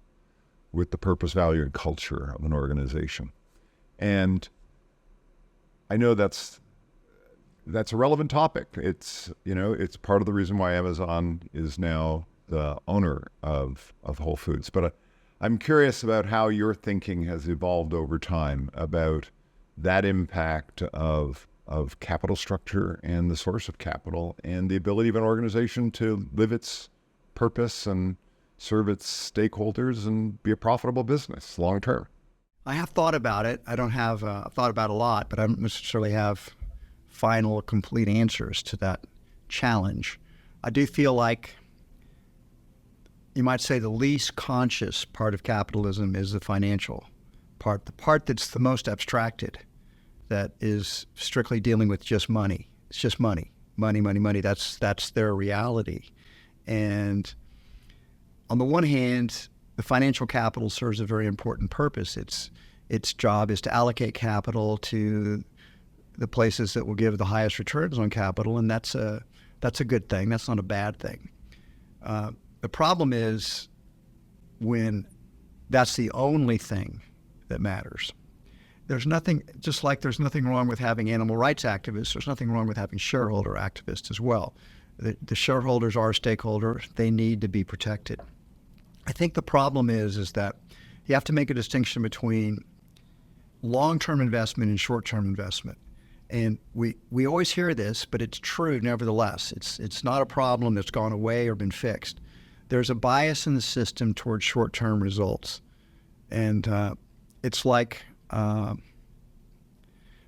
with the purpose, value, and culture of an organization. And I know that's a relevant topic. It's part of the reason why Amazon is now the owner of Whole Foods. But I'm curious about how your thinking has evolved over time about that impact of capital structure and the source of capital and the ability of an organization to live its purpose and serve its stakeholders and be a profitable business long term. I have thought about it. I don't have thought about it a lot, but I don't necessarily have final, complete answers to that challenge. I do feel like, you might say, the least conscious part of capitalism is the financial part, the part that's the most abstracted, that is strictly dealing with just money. It's just money, money, money, money. That's their reality. And on the one hand, the financial capital serves a very important purpose. Its job is to allocate capital to the places that will give the highest returns on capital, and that's a good thing. That's not a bad thing. The problem is when that's the only thing that matters. There's nothing, just like there's nothing wrong with having animal rights activists, there's nothing wrong with having shareholder activists as well. The shareholders are a stakeholder. They need to be protected. I think the problem is that you have to make a distinction between long-term investment and short-term investment. And we always hear this, but it's true nevertheless. It's not a problem that's gone away or been fixed. There's a bias in the system towards short-term results. And it's like,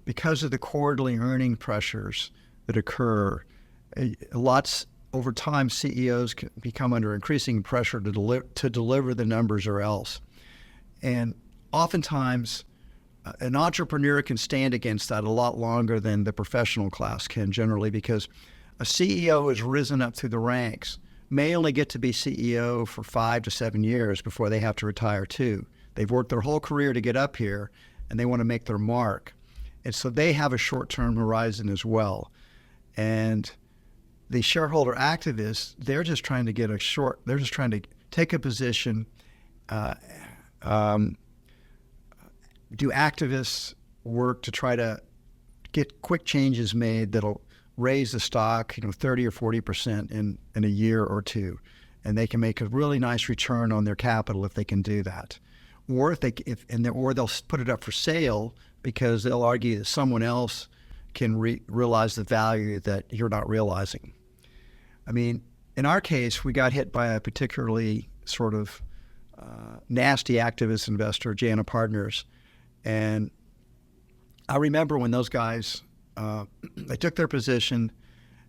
because of the quarterly earning pressures that occur, over time, CEOs can become under increasing pressure to deliver the numbers or else. And oftentimes, an entrepreneur can stand against that a lot longer than the professional class can generally, because a CEO who has risen up through the ranks may only get to be CEO for 5 to 7 years before they have to retire too. They've worked their whole career to get up here, and they want to make their mark. And so they have a short-term horizon as well. And the shareholder activists, they're just trying to take a position, do activists work to try to get quick changes made that'll raise the stock, 30 or 40% in a year or two, and they can make a really nice return on their capital if they can do that, or or they'll put it up for sale because they'll argue that someone else can realize the value that you're not realizing. I mean, in our case, we got hit by a particularly sort of nasty activist investor, Jana Partners. And I remember when those guys, they took their position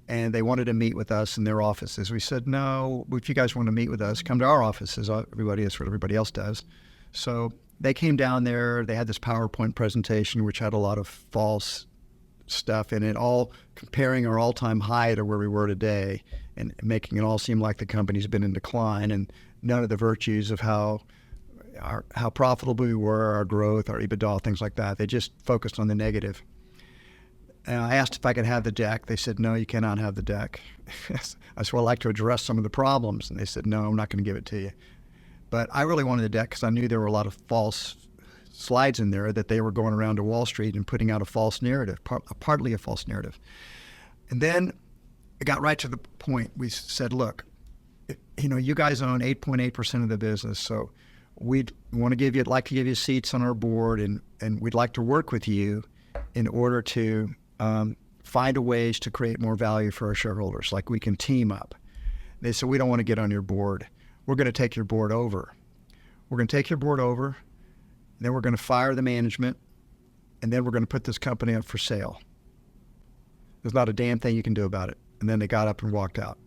and they wanted to meet with us in their offices. We said, no, if you guys want to meet with us, come to our offices. That's what everybody else does. So they came down there. They had this PowerPoint presentation, which had a lot of false stuff, and it all comparing our all-time high to where we were today, and making it all seem like the company's been in decline, and none of the virtues of how profitable we were, our growth, our EBITDA, things like that. They just focused on the negative. And I asked if I could have the deck. They said, no, you cannot have the deck. I said, well, I'd like to address some of the problems. And they said, no, I'm not going to give it to you. But I really wanted the deck because I knew there were a lot of false slides in there, that they were going around to Wall Street and putting out a false narrative, partly a false narrative. And then it got right to the point. We said, look, you guys own 8.8% of the business, so we'd like to give you seats on our board, and we'd like to work with you in order to find ways to create more value for our shareholders, like we can team up. They said, we don't want to get on your board. We're going to take your board over. We're going to take your board over, then we're going to fire the management, and then we're going to put this company up for sale. There's not a damn thing you can do about it. And then they got up and walked out.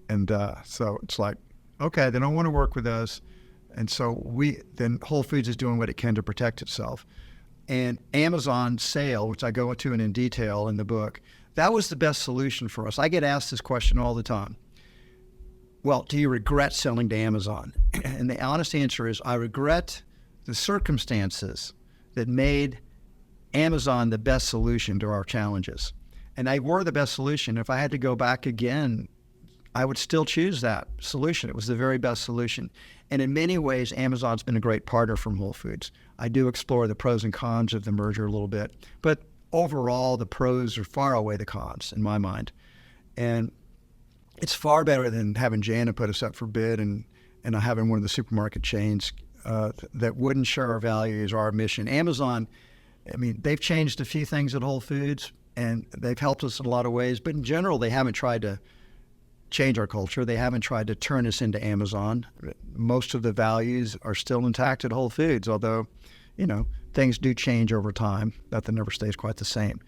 And so it's like, okay, they don't want to work with us. And so then Whole Foods is doing what it can to protect itself. And Amazon's sale, which I go into in detail in the book, that was the best solution for us. I get asked this question all the time. Well, do you regret selling to Amazon? And the honest answer is, I regret the circumstances that made Amazon the best solution to our challenges. And they were the best solution. If I had to go back again, I would still choose that solution. It was the very best solution. And in many ways, Amazon's been a great partner from Whole Foods. I do explore the pros and cons of the merger a little bit, but overall, the pros are far outweigh the cons in my mind. And it's far better than having Jana put us up for bid and having one of the supermarket chains that wouldn't share our values or our mission. Amazon, I mean, they've changed a few things at Whole Foods, and they've helped us in a lot of ways, but in general, they haven't tried to change our culture. They haven't tried to turn us into Amazon. Most of the values are still intact at Whole Foods, although, things do change over time. Nothing never stays quite the same.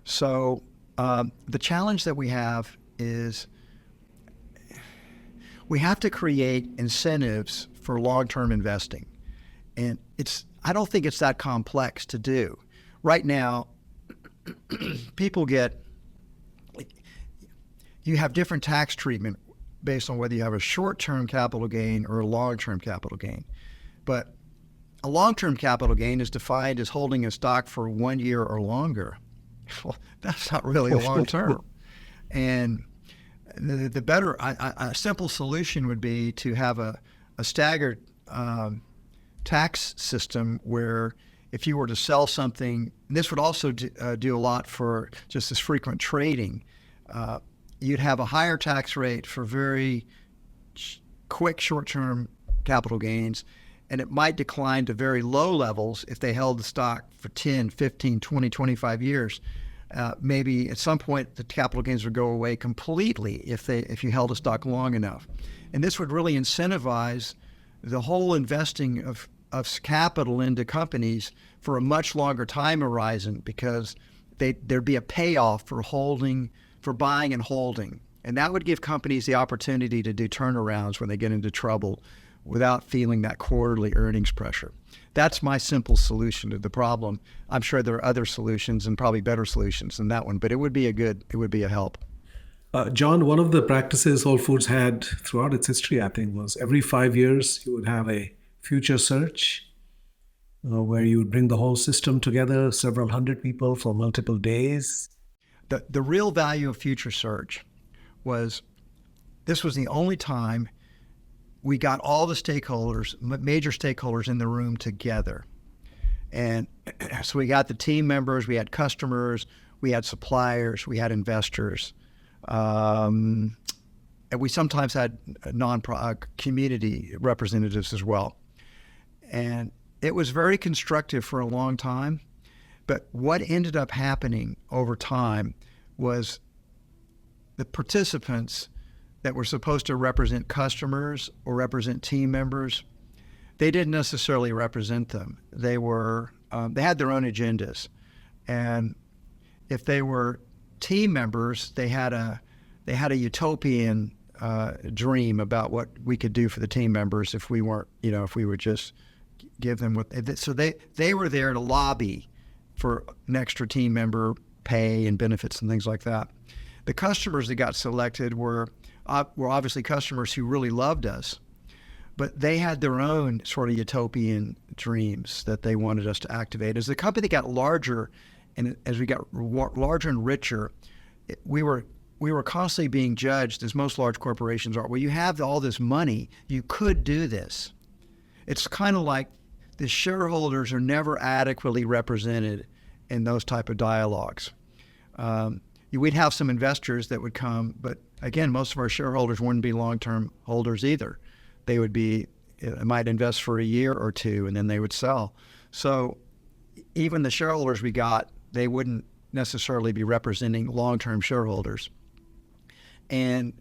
So the challenge that we have is we have to create incentives for long-term investing. And I don't think it's that complex to do. Right now, you have different tax treatment based on whether you have a short-term capital gain or a long-term capital gain. But a long-term capital gain is defined as holding a stock for 1 year or longer. Well, that's not really a long-term. And the better, a simple solution would be to have a staggered tax system where if you were to sell something, and this would also do a lot for just this frequent trading, you'd have a higher tax rate for very quick short-term capital gains, and it might decline to very low levels if they held the stock for 10, 15, 20, 25 years. Maybe at some point the capital gains would go away completely if you held a stock long enough. And this would really incentivize the whole investing of capital into companies for a much longer time horizon, because there'd be a payoff for buying and holding. And that would give companies the opportunity to do turnarounds when they get into trouble without feeling that quarterly earnings pressure. That's my simple solution to the problem. I'm sure there are other solutions and probably better solutions than that one, but it would be a help. John, one of the practices Whole Foods had throughout its history, I think, was every 5 years you would have a future search where you would bring the whole system together, several hundred people for multiple days. The real value of future search was this was the only time we got all the stakeholders, major stakeholders in the room together. And so we got the team members, we had customers, we had suppliers, we had investors. And we sometimes had community representatives as well. And it was very constructive for a long time. But what ended up happening over time was the participants that were supposed to represent customers or represent team members, they didn't necessarily represent them. They had their own agendas. And if they were team members, they had a utopian dream about what we could do for the team members if we weren't, if we would just give them so they were there to lobby for an extra team member pay and benefits and things like that. The customers that got selected were obviously customers who really loved us, but they had their own sort of utopian dreams that they wanted us to activate. As the company got larger, and as we got larger and richer, we were constantly being judged, as most large corporations are. Well, you have all this money, you could do this. It's kind of like the shareholders are never adequately represented in those type of dialogues. We'd have some investors that would come, but again, most of our shareholders wouldn't be long-term holders either. They might invest for a year or two, and then they would sell. So even the shareholders we got, they wouldn't necessarily be representing long-term shareholders. And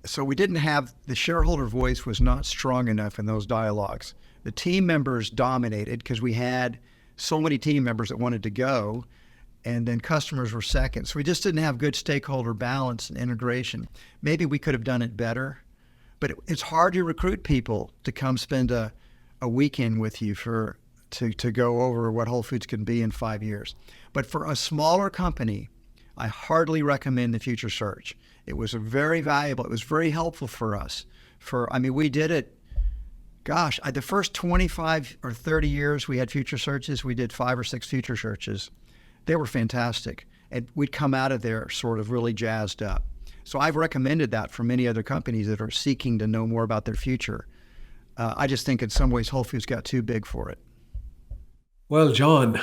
so we didn't have, the shareholder voice was not strong enough in those dialogues. The team members dominated because we had so many team members that wanted to go, and then customers were second. So we just didn't have good stakeholder balance and integration. Maybe we could have done it better, but it's hard to recruit people to come spend a weekend with you to go over what Whole Foods can be in 5 years. But for a smaller company, I heartily recommend the Future Search. It was very valuable. It was very helpful for us. We did it, the first 25 or 30 years we had Future Searches, we did 5 or 6 Future Searches. They were fantastic. And we'd come out of there sort of really jazzed up. So I've recommended that for many other companies that are seeking to know more about their future. I just think in some ways Whole Foods got too big for it. Well, John,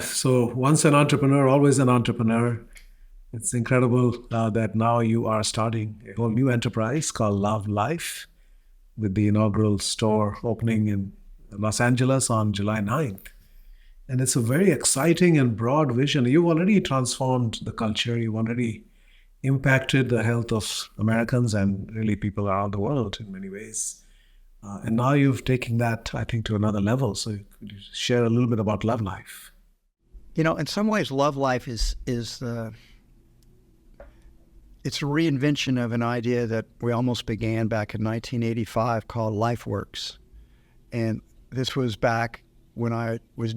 so once an entrepreneur, always an entrepreneur. It's incredible that now you are starting a whole new enterprise called Love Life, with the inaugural store opening in Los Angeles on July 9th. And it's a very exciting and broad vision. You've already transformed the culture. You've already impacted the health of Americans and really people around the world in many ways. And now you've taken that, I think, to another level. So could you share a little bit about Love Life? In some ways, Love Life is it's a reinvention of an idea that we almost began back in 1985 called LifeWorks. And this was back when I was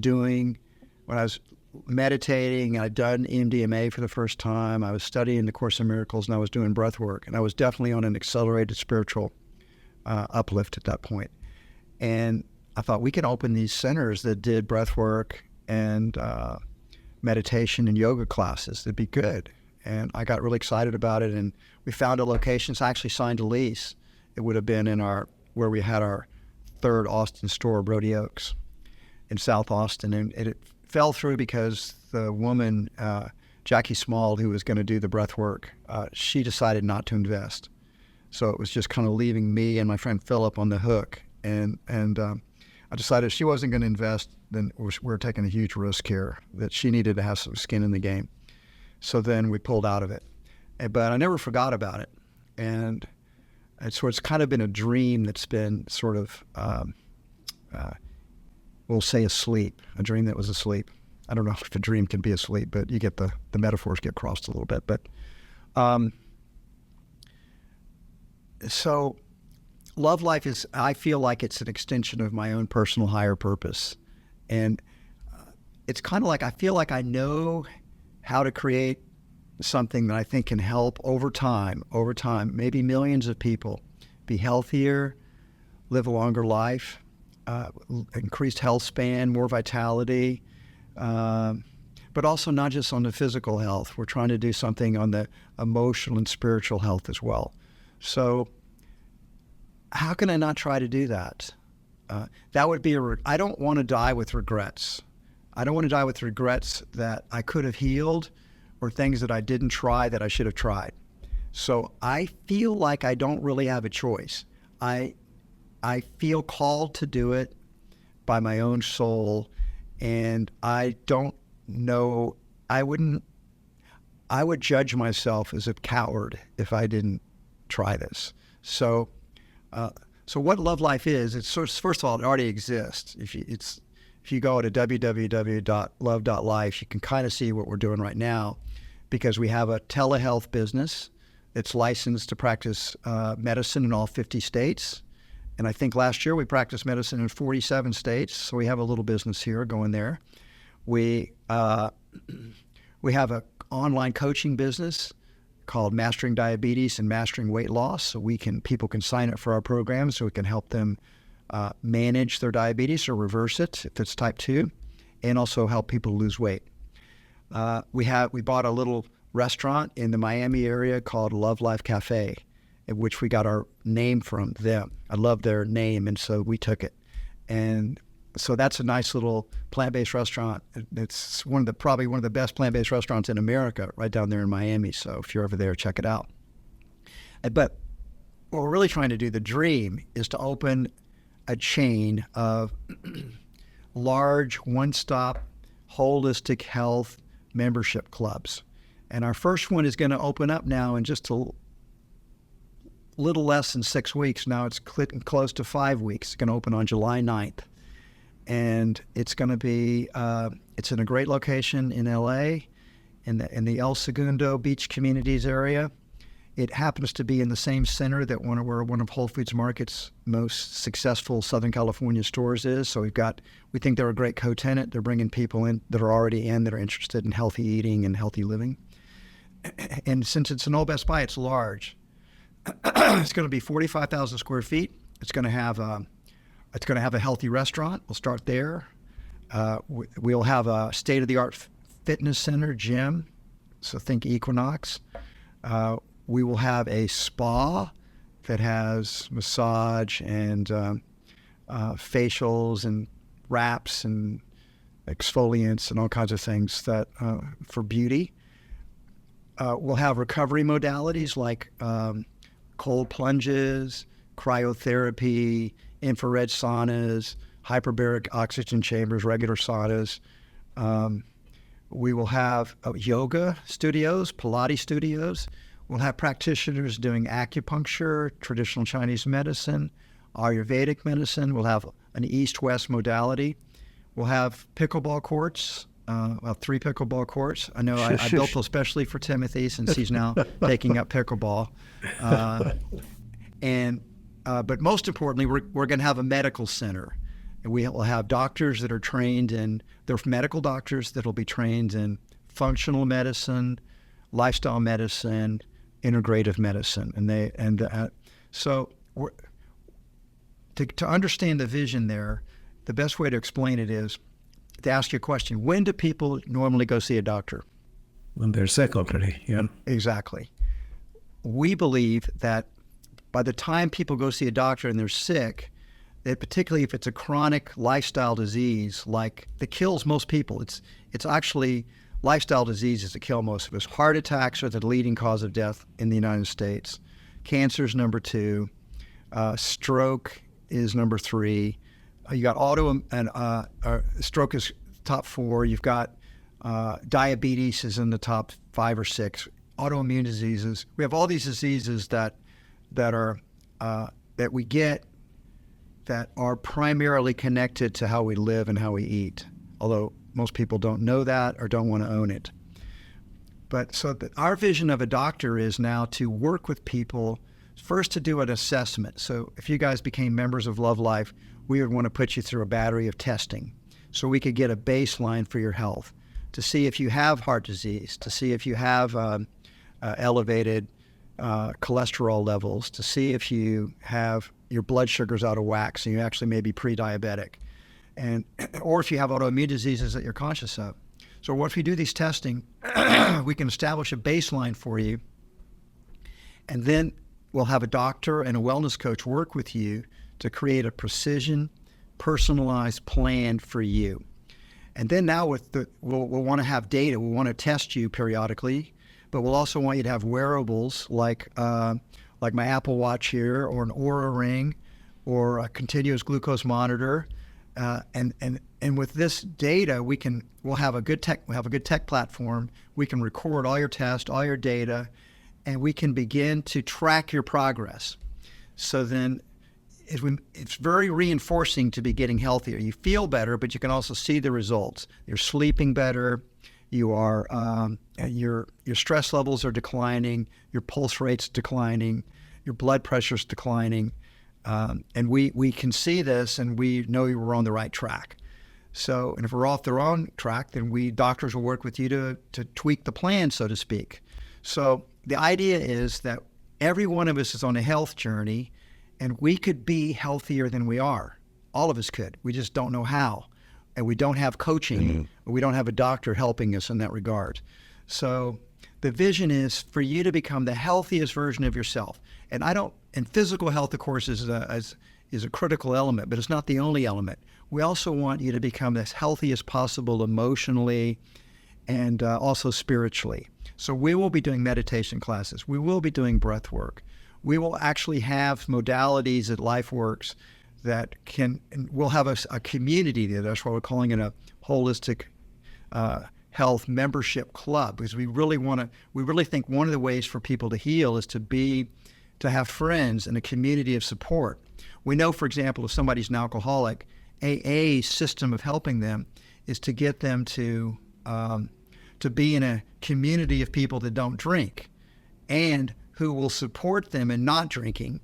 meditating. I'd done MDMA for the first time. I was studying the Course in Miracles, and I was doing breath work. And I was definitely on an accelerated spiritual uplift at that point. And I thought we could open these centers that did breath work and meditation and yoga classes. That'd be good. And I got really excited about it, and we found a location. So I actually signed a lease. It would have been where we had our third Austin store, Brody Oaks, in South Austin. And it fell through because the woman, Jackie Small, who was going to do the breath work, she decided not to invest. So it was just kind of leaving me and my friend Philip on the hook. And I decided if she wasn't going to invest, then we're taking a huge risk here, that she needed to have some skin in the game. So then we pulled out of it. But I never forgot about it. And so it's kind of been a dream that's been sort of, we'll say asleep, a dream that was asleep. I don't know if a dream can be asleep, but you get the metaphors get crossed a little bit. But so Love Life is, I feel like it's an extension of my own personal higher purpose. And it's kind of like, I feel like I know how to create something that I think can help over time, maybe millions of people be healthier, live a longer life, increased health span, more vitality, but also not just on the physical health. We're trying to do something on the emotional and spiritual health as well. So how can I not try to do that? That would be I don't want to die with regrets. I don't want to die with regrets that I could have healed or things that I didn't try that I should have tried. So I feel like I don't really have a choice. I feel called to do it by my own soul, and I don't know, I would judge myself as a coward if I didn't try this. So what Love Life is, it's first of all, it already exists. If you go to www.love.life, you can kind of see what we're doing right now, because we have a telehealth business that's licensed to practice medicine in all 50 states. And I think last year we practiced medicine in 47 states, so we have a little business here going there. We have online coaching business called Mastering Diabetes and Mastering Weight Loss. So people can sign up for our program so we can help them manage their diabetes or reverse it if it's type 2, and also help people lose weight. We bought a little restaurant in the Miami area called Love Life Cafe, in which we got our name from them. I love their name, and so we took it. And so that's a nice little plant-based restaurant. It's probably one of the best plant-based restaurants in America, right down there in Miami. So if you're over there, check it out. But what we're really trying to do, the dream, is to open a chain of large, one-stop, holistic health membership clubs. And our first one is going to open up now in just a little less than 6 weeks. Now it's close to 5 weeks. It's going to open on July 9th. And it's going to be, it's in a great location in LA, in the El Segundo Beach Communities area. It happens to be in the same center that one of Whole Foods Market's most successful Southern California stores is. So we think they're a great co-tenant. They're bringing people in that are already that are interested in healthy eating and healthy living. And since it's an old Best Buy, it's large. It's going to be 45,000 square feet. It's going to have a healthy restaurant. We'll start there. We'll have a state-of-the-art fitness center, gym. So think Equinox. We will have a spa that has massage and facials and wraps and exfoliants and all kinds of things that for beauty. We'll have recovery modalities like cold plunges, cryotherapy, infrared saunas, hyperbaric oxygen chambers, regular saunas. We will have yoga studios, Pilates studios. We'll have practitioners doing acupuncture, traditional Chinese medicine, Ayurvedic medicine. We'll have an east-west modality. We'll have pickleball courts, 3 pickleball courts. I know I built those specially for Timothy since he's now taking up pickleball. But most importantly, we're going to have a medical center. And we will have doctors that are trained they're medical doctors that will be trained in functional medicine, lifestyle medicine, integrative medicine. So to understand the vision there, the best way to explain it is to ask you a question. When do people normally go see a doctor? When they're sick already, yeah. Exactly. We believe that by the time people go see a doctor and they're sick, that particularly if it's a chronic lifestyle disease that kills most people, it's actually lifestyle diseases that kill most of us. Heart attacks are the leading cause of death in the United States. Cancer is number 2. Stroke is number 3. You got stroke is top 4. You've got diabetes is in the top 5 or 6. Autoimmune diseases. We have all these diseases that we get that are primarily connected to how we live and how we eat, although most people don't know that or don't want to own it. But so our vision of a doctor is now to work with people, first to do an assessment. So if you guys became members of Love Life, we would want to put you through a battery of testing so we could get a baseline for your health, to see if you have heart disease, to see if you have elevated cholesterol levels, to see if you have your blood sugars out of whack, so you actually may be pre-diabetic, or if you have autoimmune diseases that you're conscious of. So once we do these testing, we can establish a baseline for you, and then we'll have a doctor and a wellness coach work with you to create a precision, personalized plan for you. And then now we'll want to have data. We'll want to test you periodically, but we'll also want you to have wearables like my Apple Watch here, or an Oura Ring, or a continuous glucose monitor. And with this data, we'll have a good tech platform. We can record all your tests, all your data, and we can begin to track your progress. So then it's very reinforcing to be getting healthier. You feel better, but you can also see the results. You're sleeping better. You are your stress levels are declining. Your pulse rate's declining. Your blood pressure's declining. And we can see this, and we know we're on the right track. So, and if we're off the wrong track, then doctors will work with you to tweak the plan, so to speak. So the idea is that every one of us is on a health journey, and we could be healthier than we are. All of us could. We just don't know how. And we don't have coaching. We don't have a doctor helping us in that regard. So the vision is for you to become the healthiest version of yourself. And physical health, of course, is a critical element, but it's not the only element. We also want you to become as healthy as possible emotionally and also spiritually. So we will be doing meditation classes. We will be doing breath work. We will actually have modalities at LifeWorks that we'll have a community there. That's why we're calling it a holistic health membership club, because we really think one of the ways for people to heal is to have friends and a community of support. We know, for example, if somebody's an alcoholic, AA's system of helping them is to get them to be in a community of people that don't drink and who will support them in not drinking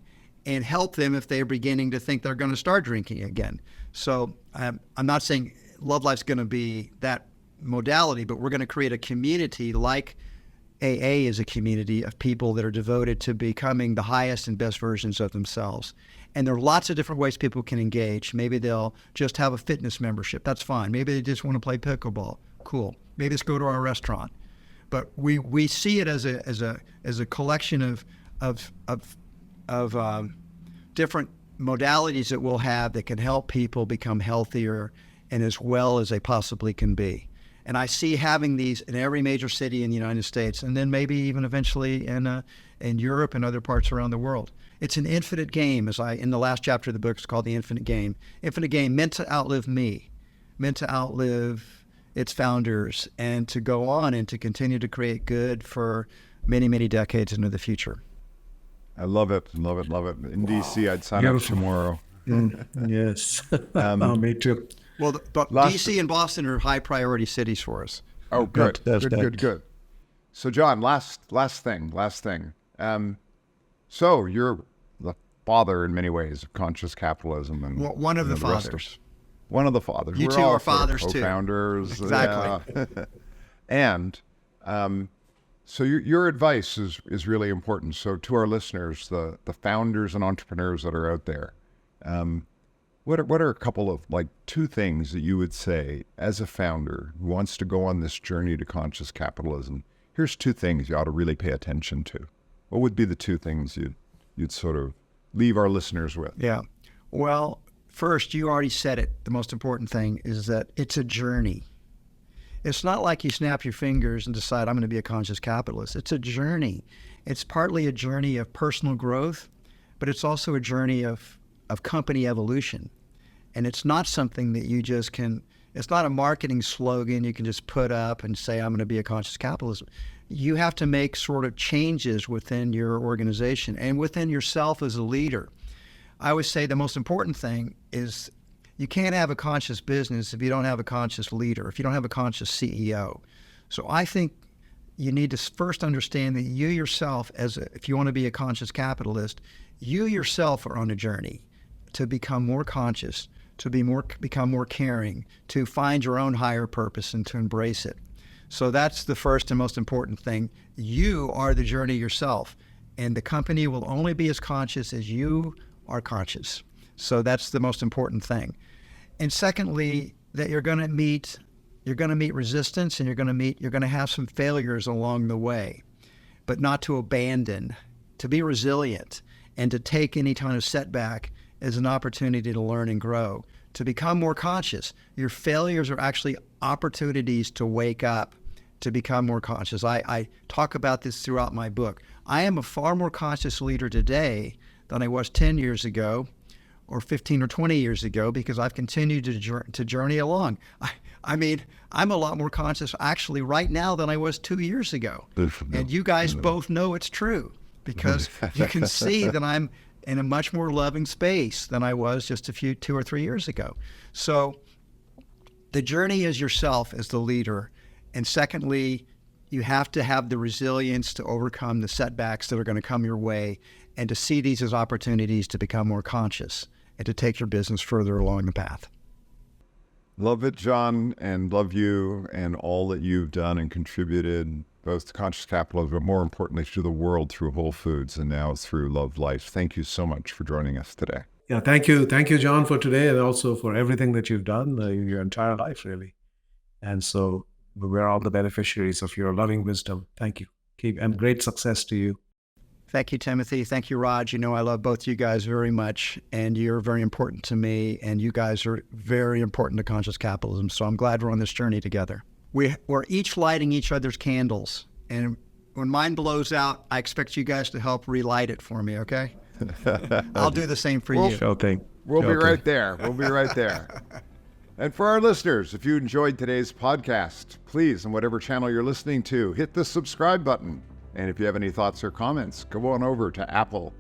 and help them if they're beginning to think they're going to start drinking again. So I'm not saying Love Life's going to be that modality, but we're going to create a community like AA is a community of people that are devoted to becoming the highest and best versions of themselves. And there are lots of different ways people can engage. Maybe they'll just have a fitness membership. That's fine. Maybe they just want to play pickleball. Cool. Maybe let's go to our restaurant. But we see it as a collection of different modalities that we'll have that can help people become healthier and as well as they possibly can be. And I see having these in every major city in the United States, and then maybe even eventually in Europe and other parts around the world. It's an infinite game, in the last chapter of the book, it's called The Infinite Game. Infinite game meant to outlive me, meant to outlive its founders, and to go on and to continue to create good for many, many decades into the future. I love it. In DC, I'd sign up tomorrow. Yes. Me too. Well, DC and Boston are high priority cities for us. Oh, good. Good. So, John, last thing. So you're the father in many ways of Conscious Capitalism, and one of the fathers. One of the fathers. You We're two all are fathers too. Co-founders. Exactly. Yeah. And so your advice is really important. So to our listeners, the founders and entrepreneurs that are out there, what are a couple of two things that you would say as a founder who wants to go on this journey to conscious capitalism? Here's two things you ought to really pay attention to. What would be the two things you'd sort of leave our listeners with? Yeah. Well, first, you already said it. The most important thing is that it's a journey. It's not like you snap your fingers and decide, I'm going to be a conscious capitalist. It's a journey. It's partly a journey of personal growth, but it's also a journey of company evolution. And it's not something that you just it's not a marketing slogan you can just put up and say, I'm going to be a conscious capitalist. You have to make sort of changes within your organization and within yourself as a leader. I always say the most important thing is you can't have a conscious business if you don't have a conscious leader, if you don't have a conscious CEO. So I think you need to first understand that you yourself, if you want to be a conscious capitalist, you yourself are on a journey to become more conscious, to become more caring, to find your own higher purpose and to embrace it. So that's the first and most important thing. You are the journey yourself, and the company will only be as conscious as you are conscious. So that's the most important thing. And secondly, that you're going to meet resistance, and you're going to have some failures along the way, but not to abandon, to be resilient, and to take any kind of setback as an opportunity to learn and grow, to become more conscious. Your failures are actually opportunities to wake up, to become more conscious. I talk about this throughout my book. I am a far more conscious leader today than I was 10 years ago or 15 or 20 years ago, because I've continued to journey along. I mean, I'm a lot more conscious actually right now than I was 2 years ago. And you guys both know it's true, because you can see that I'm in a much more loving space than I was just 2 or 3 years ago. So the journey is yourself as the leader. And secondly, you have to have the resilience to overcome the setbacks that are going to come your way, and to see these as opportunities to become more conscious and to take your business further along the path. Love it, John, and love you and all that you've done and contributed both to Conscious Capitalism, but more importantly to the world through Whole Foods and now through Love Life. Thank you so much for joining us today. Yeah, thank you. Thank you, John, for today and also for everything that you've done your entire life, really. And so we're all the beneficiaries of your loving wisdom. Thank you. And great success to you. Thank you, Timothy. Thank you, Raj. You know, I love both you guys very much, and you're very important to me, and you guys are very important to Conscious Capitalism. So I'm glad we're on this journey together. We're each lighting each other's candles, and when mine blows out, I expect you guys to help relight it for me, okay? I'll do the same for you. Sure thing. We'll be right there. We'll be right there. And for our listeners, if you enjoyed today's podcast, please, on whatever channel you're listening to, hit the subscribe button. And if you have any thoughts or comments, go on over to Apple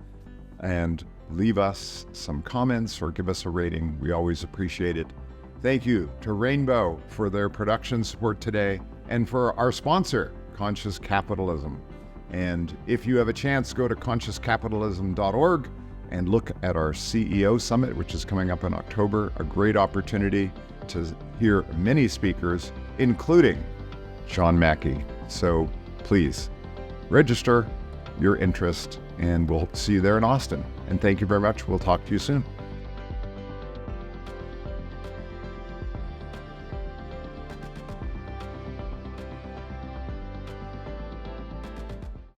and leave us some comments or give us a rating. We always appreciate it. Thank you to Rainbow for their production support today and for our sponsor, Conscious Capitalism. And if you have a chance, go to consciouscapitalism.org and look at our CEO Summit, which is coming up in October, a great opportunity to hear many speakers, including John Mackey. So please register your interest, and we'll see you there in Austin. And thank you very much. We'll talk to you soon.